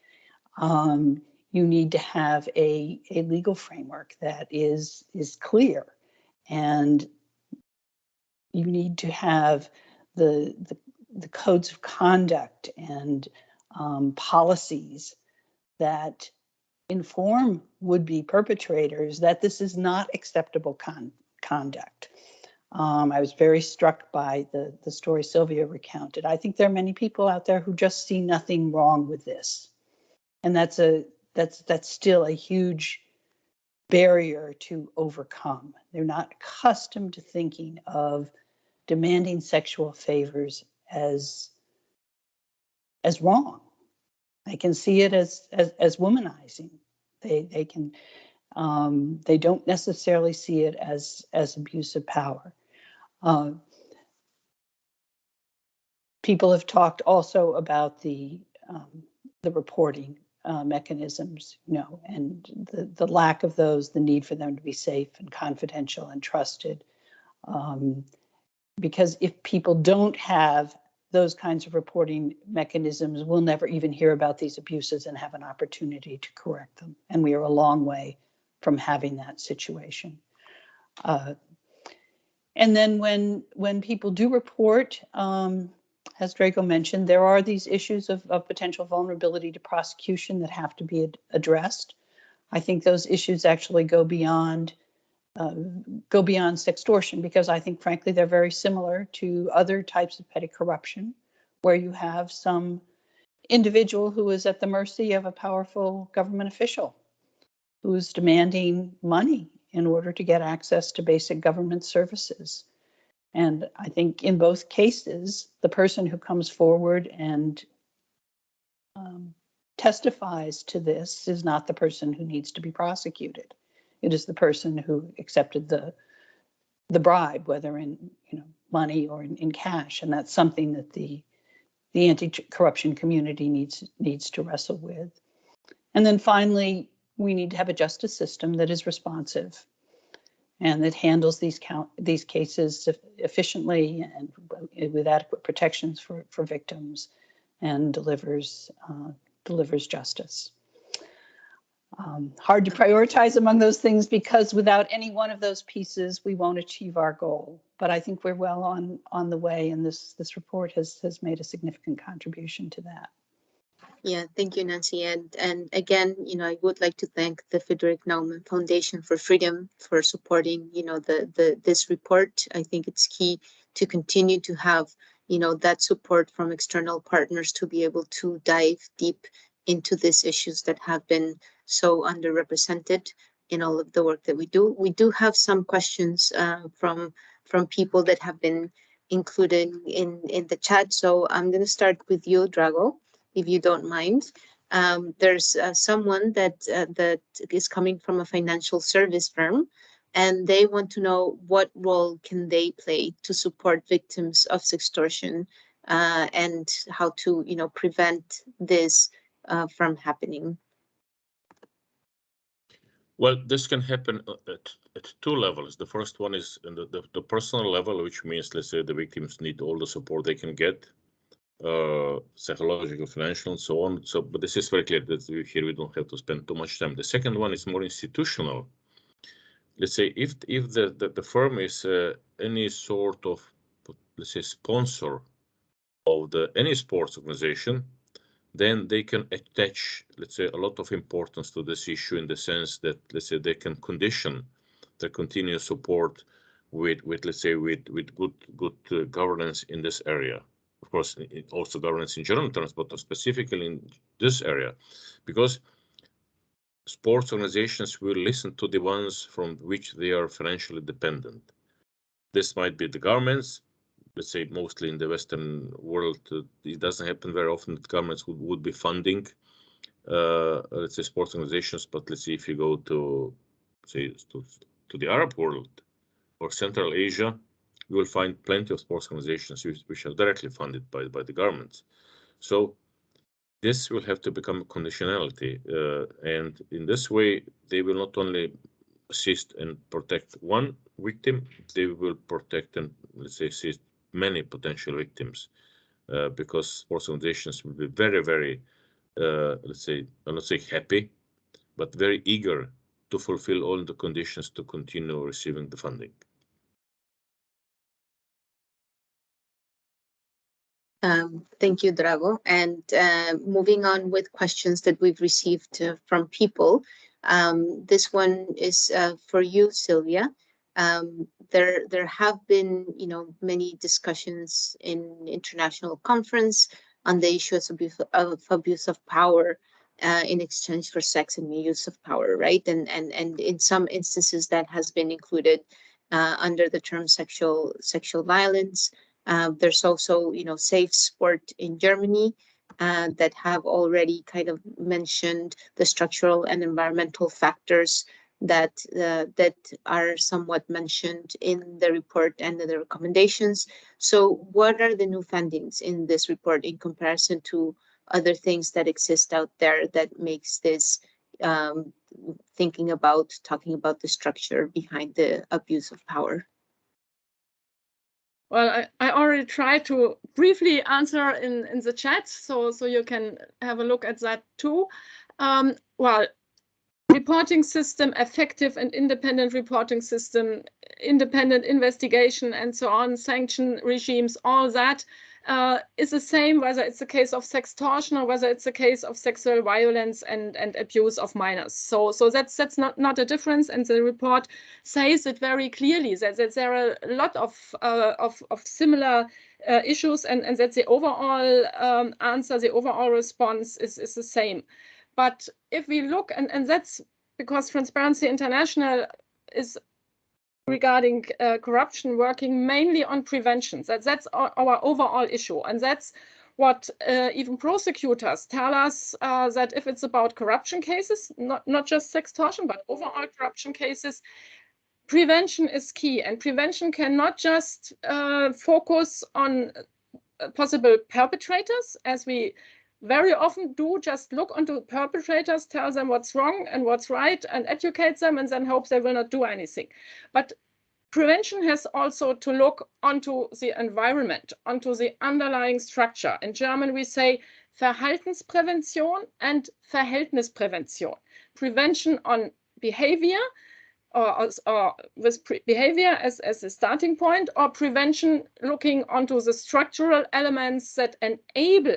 You need to have a legal framework that is clear, and you need to have the codes of conduct and policies that inform would-be perpetrators that this is not acceptable conduct. I was very struck by the story Sylvia recounted. I think there are many people out there who just see nothing wrong with this. And that's still a huge barrier to overcome. They're not accustomed to thinking of demanding sexual favors as wrong. They can see it as womanizing. They can they don't necessarily see it as abuse of power. People have talked also about the reporting mechanisms, you know, and the lack of those, the need for them to be safe and confidential and trusted. Because if people don't have those kinds of reporting mechanisms, we'll never even hear about these abuses and have an opportunity to correct them. And we are a long way from having that situation. And then when people do report, as Draco mentioned, there are these issues of potential vulnerability to prosecution that have to be addressed. I think those issues actually go beyond sextortion, because I think, frankly, they're very similar to other types of petty corruption, where you have some individual who is at the mercy of a powerful government official who is demanding money in order to get access to basic government services. And I think in both cases, the person who comes forward and testifies to this is not the person who needs to be prosecuted. It is the person who accepted the bribe, whether in money or in cash, and that's something that the anti-corruption community needs to wrestle with. And then finally, we need to have a justice system that is responsive and that handles these cases efficiently and with adequate protections for victims, and delivers justice. Hard to prioritize among those things, because without any one of those pieces, we won't achieve our goal. But I think we're well on the way, and this report has made a significant contribution to that. Yeah, thank you, Nancy. And again, I would like to thank the Frederick Naumann Foundation for Freedom for supporting, this report. I think it's key to continue to have, that support from external partners to be able to dive deep into these issues that have been so underrepresented in all of the work that we do. We do have some questions from people that have been included in the chat. So I'm going to start with you, Drago, if you don't mind. There's someone that is coming from a financial service firm, and they want to know what role can they play to support victims of sextortion and how to, prevent this from happening. Well, this can happen at two levels. The first one is in the personal level, which means, let's say, the victims need all the support they can get. psychological, financial, and so on. So, but this is very clear that here we don't have to spend too much time. The second one is more institutional. Let's say if the firm is any sort of, let's say, sponsor of any sports organization, then they can attach, let's say, a lot of importance to this issue in the sense that, let's say, they can condition their continuous support with let's say, with good governance in this area. Of course, also governance in general terms, but specifically in this area, because sports organizations will listen to the ones from which they are financially dependent. This might be the governments. Let's say mostly in the Western world, it doesn't happen very often that governments would be funding, let's say, sports organizations. But let's see, if you go to, say, to the Arab world or Central Asia, you will find plenty of sports organizations which are directly funded by the governments. So this will have to become a conditionality, and in this way, they will not only assist and protect one victim, they will protect and, let's say, assist many potential victims, because sports organizations will be very, very, let's say, I'll not say happy, but very eager to fulfill all the conditions to continue receiving the funding. Thank you, Drago. And moving on with questions that we've received from people. This one is for you, Sylvia. There have been, many discussions in international conference on the issues of abuse of power in exchange for sex and use of power, right? And in some instances that has been included under the term sexual violence. There's also, Safe Sport in Germany that have already kind of mentioned the structural and environmental factors that are somewhat mentioned in the report and the recommendations. So what are the new findings in this report in comparison to other things that exist out there that makes this talking about the structure behind the abuse of power? Well, I already tried to briefly answer in the chat, so you can have a look at that too. Well, reporting system, effective and independent reporting system, independent investigation, and so on, sanction regimes, all that is the same whether it's a case of sextortion or whether it's a case of sexual violence and abuse of minors. So that's not a difference, and the report says it very clearly that there are a lot of similar issues, and that the overall answer, the overall response is the same. But if we look, and that's because Transparency International is regarding corruption working mainly on prevention. That's our overall issue. And that's what even prosecutors tell us, that if it's about corruption cases, not just sextortion, but overall corruption cases, prevention is key. And prevention cannot just focus on possible perpetrators, as we very often do, just look onto perpetrators, tell them what's wrong and what's right, and educate them, and then hope they will not do anything. But prevention has also to look onto the environment, onto the underlying structure. In German, we say Verhaltensprävention and Verhältnisprävention. Prevention on behavior, or with behavior as a starting point, or prevention looking onto the structural elements that enable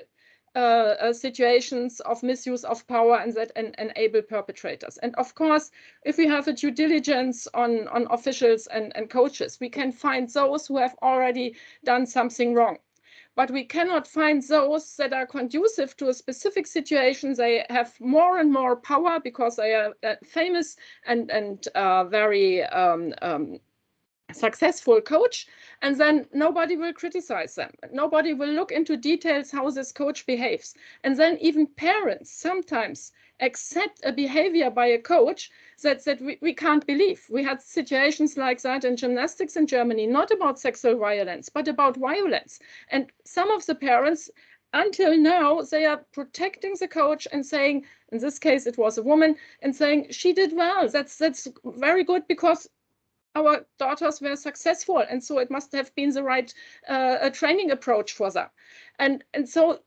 situations of misuse of power and that enable perpetrators. And of course, if we have a due diligence on officials and coaches, we can find those who have already done something wrong. But we cannot find those that are conducive to a specific situation. They have more and more power because they are famous and very successful coach, and then nobody will criticize them. Nobody will look into details how this coach behaves. And then even parents sometimes accept a behavior by a coach that we can't believe. We had situations like that in gymnastics in Germany, not about sexual violence, but about violence. And some of the parents, until now, they are protecting the coach and saying, in this case, it was a woman, and saying she did well. That's very good because our daughters were successful, and so it must have been the right training approach for them. And so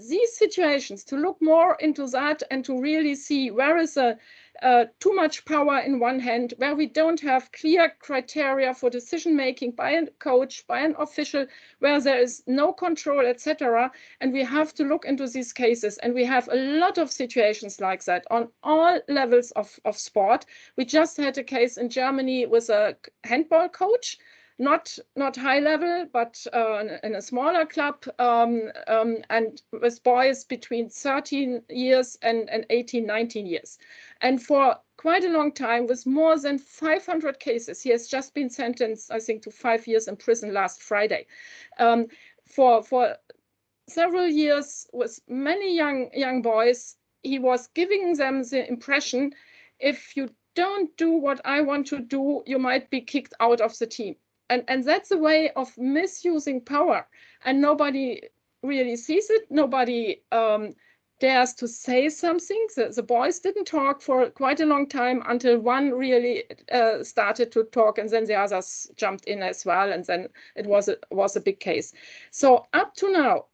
these situations, to look more into that and to really see where is too much power in one hand, where we don't have clear criteria for decision making by a coach, by an official, where there is no control, etc. And we have to look into these cases, and we have a lot of situations like that on all levels of sport. We just had a case in Germany with a handball coach, not high level, but in a smaller club, and with boys between 13 years and 18, 19 years. And for quite a long time, with more than 500 cases, he has just been sentenced, I think, to 5 years in prison last Friday. For several years, with many young boys, he was giving them the impression, if you don't do what I want to do, you might be kicked out of the team. And that's a way of misusing power, and nobody really sees it. Nobody dares to say something. The boys didn't talk for quite a long time until one really started to talk, and then the others jumped in as well, and then it was a big case. So up to now,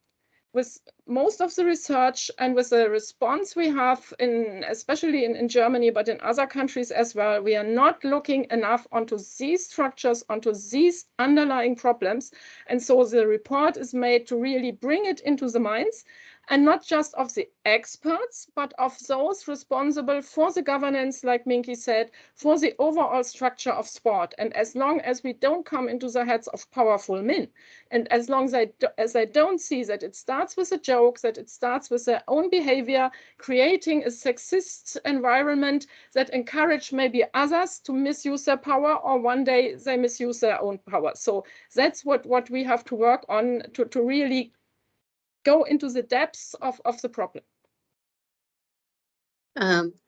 with most of the research and with the response we have, especially in Germany, but in other countries as well, we are not looking enough onto these structures, onto these underlying problems. And so the report is made to really bring it into the minds, and not just of the experts, but of those responsible for the governance, like Minky said, for the overall structure of sport. And as long as we don't come into the heads of powerful men, and as long as they don't see that it starts with a joke, that it starts with their own behavior, creating a sexist environment that encourage maybe others to misuse their power, or one day they misuse their own power. So that's what we have to work on to really go into the depths of the problem.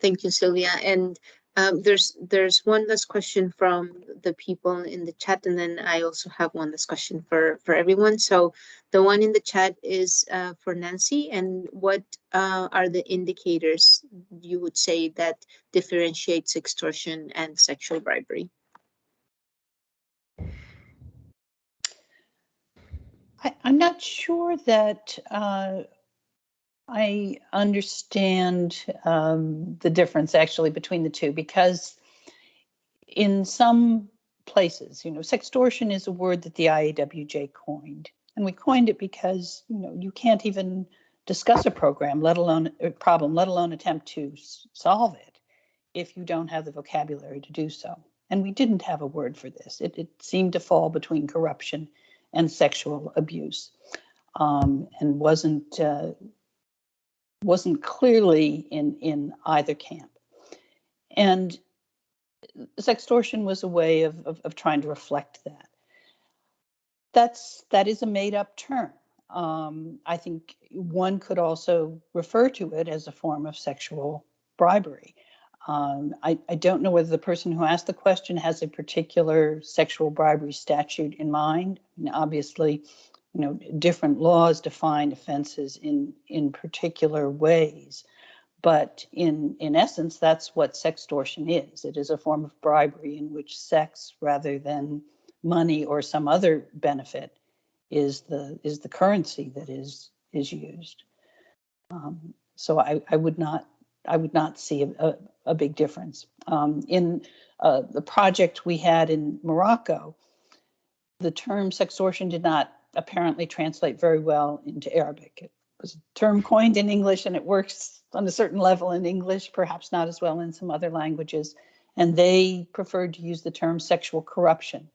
Thank you, Sylvia. And there's one last question from the people in the chat, and then I also have one last question for everyone. So the one in the chat is for Nancy. And what are the indicators you would say that differentiates extortion and sexual bribery? I'm not sure that I understand the difference actually between the two, because in some places, sextortion is a word that the IAWJ coined, and we coined it because, you can't even discuss a problem, let alone attempt to solve it if you don't have the vocabulary to do so. And we didn't have a word for this. It seemed to fall between corruption and sexual abuse, and wasn't clearly in either camp. And sextortion was a way of trying to reflect that. That is a made-up term. I think one could also refer to it as a form of sexual bribery. I don't know whether the person who asked the question has a particular sexual bribery statute in mind. Obviously, different laws define offenses in particular ways. But in essence, that's what sextortion is. It is a form of bribery in which sex, rather than money or some other benefit, is the currency that is used. So I would not see a big difference. In the project we had in Morocco, the term sextortion did not apparently translate very well into Arabic. It was a term coined in English, and it works on a certain level in English, perhaps not as well in some other languages. And they preferred to use the term sexual corruption.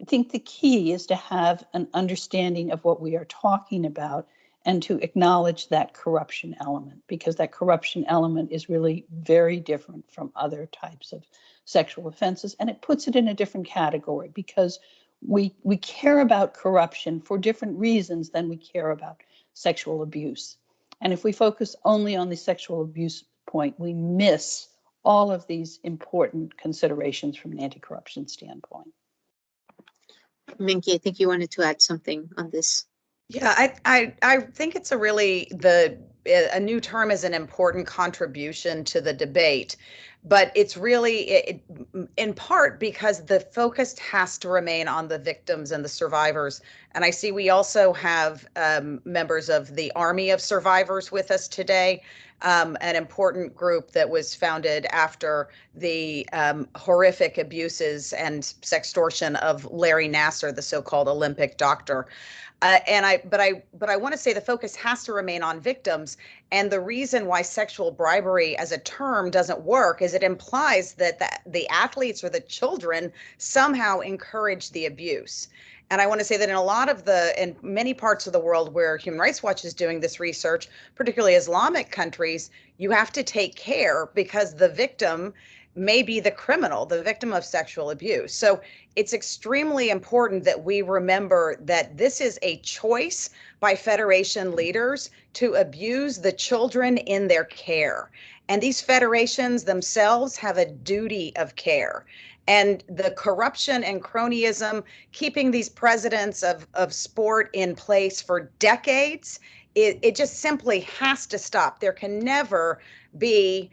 I think the key is to have an understanding of what we are talking about and to acknowledge that corruption element, because that corruption element is really very different from other types of sexual offenses. And it puts it in a different category, because we care about corruption for different reasons than we care about sexual abuse. And if we focus only on the sexual abuse point, we miss all of these important considerations from an anti-corruption standpoint. Minky, I think you wanted to add something on this. Yeah, I think it's a new term is an important contribution to the debate, but it's really in part because the focus has to remain on the victims and the survivors. And I see we also have members of the Army of Survivors with us today, an important group that was founded after the horrific abuses and sextortion of Larry Nassar, the so-called Olympic doctor. But I want to say the focus has to remain on victims. And the reason why sexual bribery as a term doesn't work is it implies that the athletes or the children somehow encourage the abuse. And I want to say that in many parts of the world where Human Rights Watch is doing this research, particularly Islamic countries, you have to take care because the victim may be the criminal, the victim of sexual abuse. So it's extremely important that we remember that this is a choice by federation leaders to abuse the children in their care. And these federations themselves have a duty of care. And the corruption and cronyism, keeping these presidents of sport in place for decades, it just simply has to stop. There can never be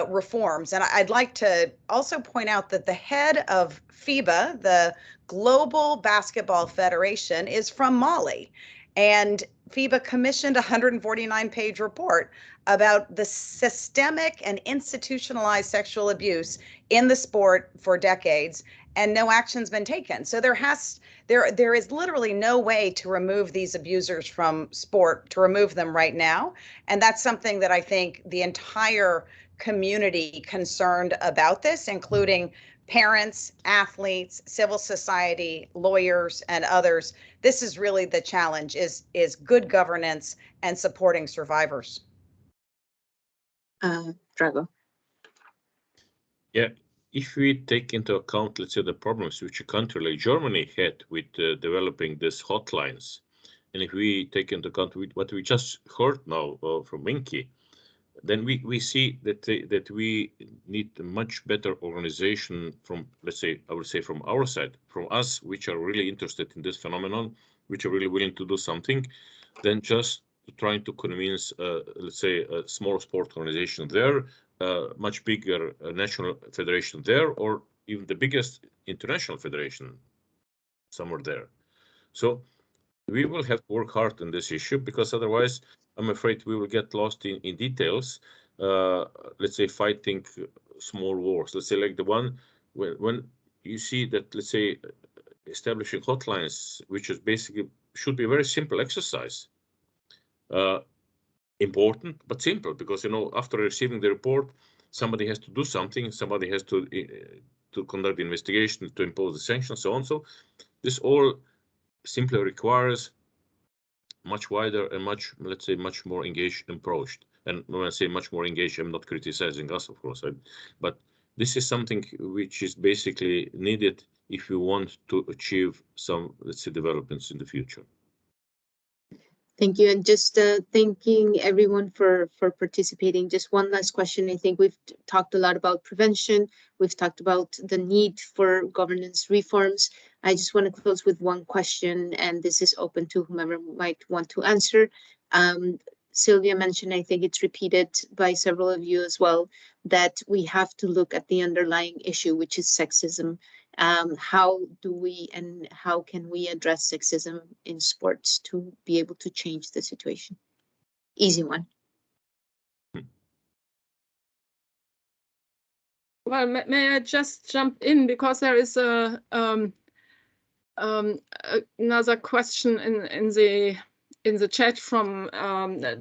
reforms. And I'd like to also point out that the head of FIBA, the Global Basketball Federation, is from Mali. And FIBA commissioned a 149-page report about the systemic and institutionalized sexual abuse in the sport for decades, and no action's been taken. So there is literally no way to remove these abusers from sport, to remove them right now. And that's something that I think the entire community concerned about this, including parents, athletes, civil society, lawyers, and others. This is really the challenge, is good governance and supporting survivors. Drago. Yeah, if we take into account, let's say, the problems which a country like Germany had with developing these hotlines, and if we take into account what we just heard now from Minky, then we see that we need a much better organization from, let's say, I would say from our side, from us, which are really interested in this phenomenon, which are really willing to do something, than just trying to convince, let's say, a small sport organization there, much bigger national federation there, or even the biggest international federation somewhere there. So we will have to work hard on this issue, because otherwise, I'm afraid we will get lost in details. Let's say fighting small wars. Let's say like the one when you see that, let's say, establishing hotlines, which is basically should be a very simple exercise. Important but simple, because after receiving the report, somebody has to do something. Somebody has to conduct the investigation, to impose the sanctions, so on. So this all simply requires much wider and much more engaged approach. And when I say much more engaged, I'm not criticizing us, of course, but this is something which is basically needed if we want to achieve some, let's say, developments in the future. Thank you, and just thanking everyone for participating. Just one last question. I think we've talked a lot about prevention. We've talked about the need for governance reforms. I just want to close with one question, and this is open to whomever might want to answer. Sylvia mentioned, I think it's repeated by several of you as well, that we have to look at the underlying issue, which is sexism. How do we and how can we address sexism in sports to be able to change the situation? Easy one. Well, may I just jump in, because there is another question in the chat from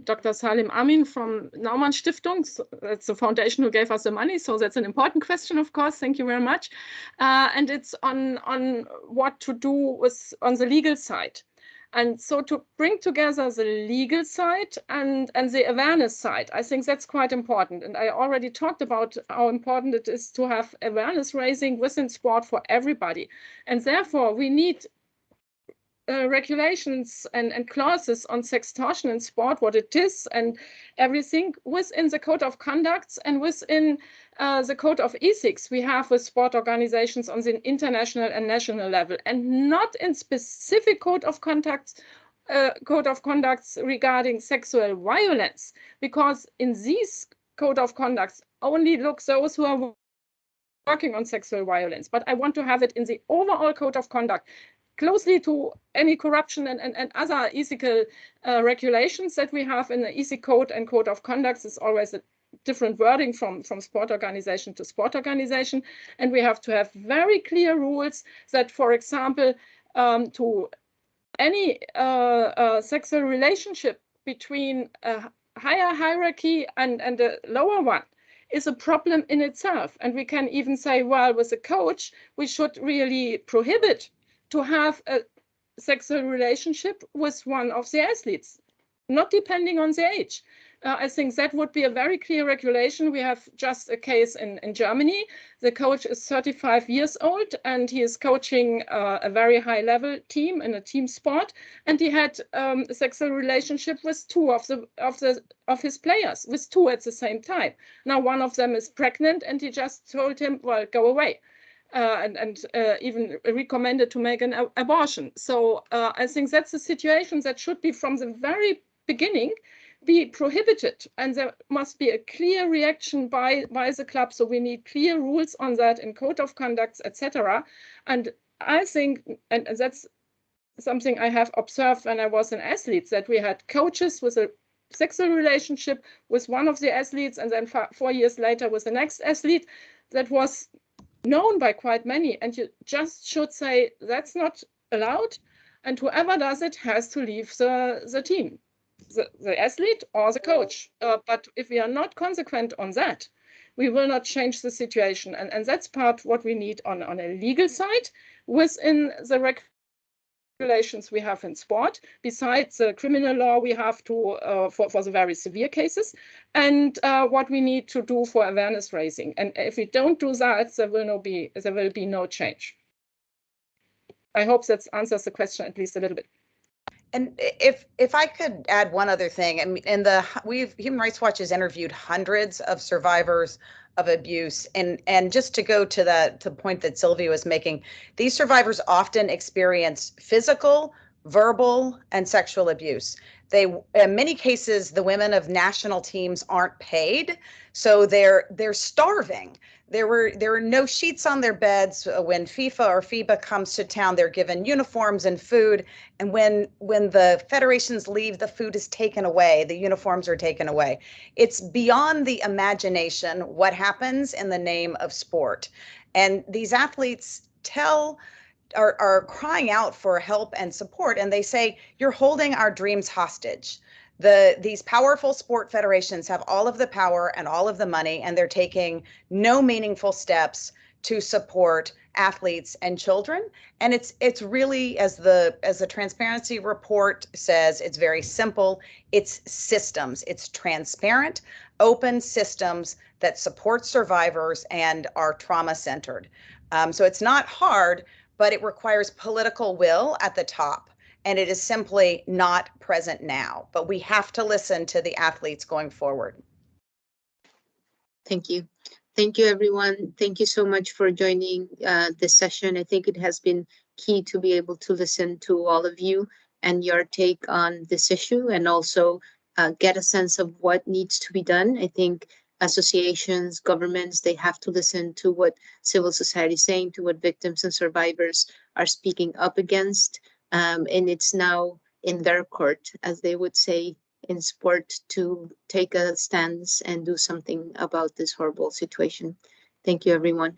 Dr. Salim Amin from Naumann Stiftung. So that's the foundation who gave us the money. So that's an important question, of course. Thank you very much. And it's on what to do on the legal side. And so to bring together the legal side and the awareness side, I think that's quite important. And I already talked about how important it is to have awareness raising within sport for everybody. And therefore, we need regulations and clauses on sextortion in sport, what it is, and everything within the code of conduct and within the code of ethics we have with sport organizations on the international and national level, and not in specific code of conduct regarding sexual violence, because in these code of conduct only look those who are working on sexual violence, but I want to have it in the overall code of conduct, closely to any corruption and other ethical regulations that we have in the ethic code and code of conduct. Is always a different wording from sport organization to sport organization. And we have to have very clear rules that, for example, to any sexual relationship between a higher hierarchy and a lower one is a problem in itself. And we can even say, well, with a coach, we should really prohibit to have a sexual relationship with one of the athletes, not depending on the age. I think that would be a very clear regulation. We have just a case in Germany. The coach is 35 years old and he is coaching a very high level team in a team sport. And he had a sexual relationship with two of his players, with two at the same time. Now one of them is pregnant and he just told him, well, go away. And even recommended to make an abortion. So I think that's a situation that should be from the very beginning be prohibited, and there must be a clear reaction by the club. So we need clear rules on that in code of conduct, etc. And I think, and that's something I have observed when I was an athlete, that we had coaches with a sexual relationship with one of the athletes, and then 4 years later with the next athlete. That was known by quite many, and you just should say that's not allowed, and whoever does it has to leave the team, the athlete or the coach. But if we are not consequent on that, we will not change the situation, and that's part what we need on a legal side within the regulations we have in sport, besides the criminal law we have to for the very severe cases, and what we need to do for awareness raising. And if we don't do that, there will be no change. I hope that answers the question at least a little bit. And if I could add one other thing, I mean, Human Rights Watch has interviewed hundreds of survivors of abuse, and just to go to the point that Sylvia was making, these survivors often experience physical, verbal, and sexual abuse. In many cases, the women of national teams aren't paid, so they're starving. There are no sheets on their beds. When FIFA or FIBA comes to town, they're given uniforms and food. And when the federations leave, the food is taken away, the uniforms are taken away. It's beyond the imagination what happens in the name of sport. And these athletes are crying out for help and support, and they say, you're holding our dreams hostage. These powerful sport federations have all of the power and all of the money, and they're taking no meaningful steps to support athletes and children. And it's really, as the transparency report says, it's very simple. It's systems. It's transparent, open systems that support survivors and are trauma-centered. So it's not hard, but it requires political will at the top. And it is simply not present now, but we have to listen to the athletes going forward. Thank you. Thank you, everyone. Thank you so much for joining this session. I think it has been key to be able to listen to all of you and your take on this issue, and also get a sense of what needs to be done. I think associations, governments, they have to listen to what civil society is saying, to what victims and survivors are speaking up against. And it's now in their court, as they would say in sport, to take a stance and do something about this horrible situation. Thank you, everyone.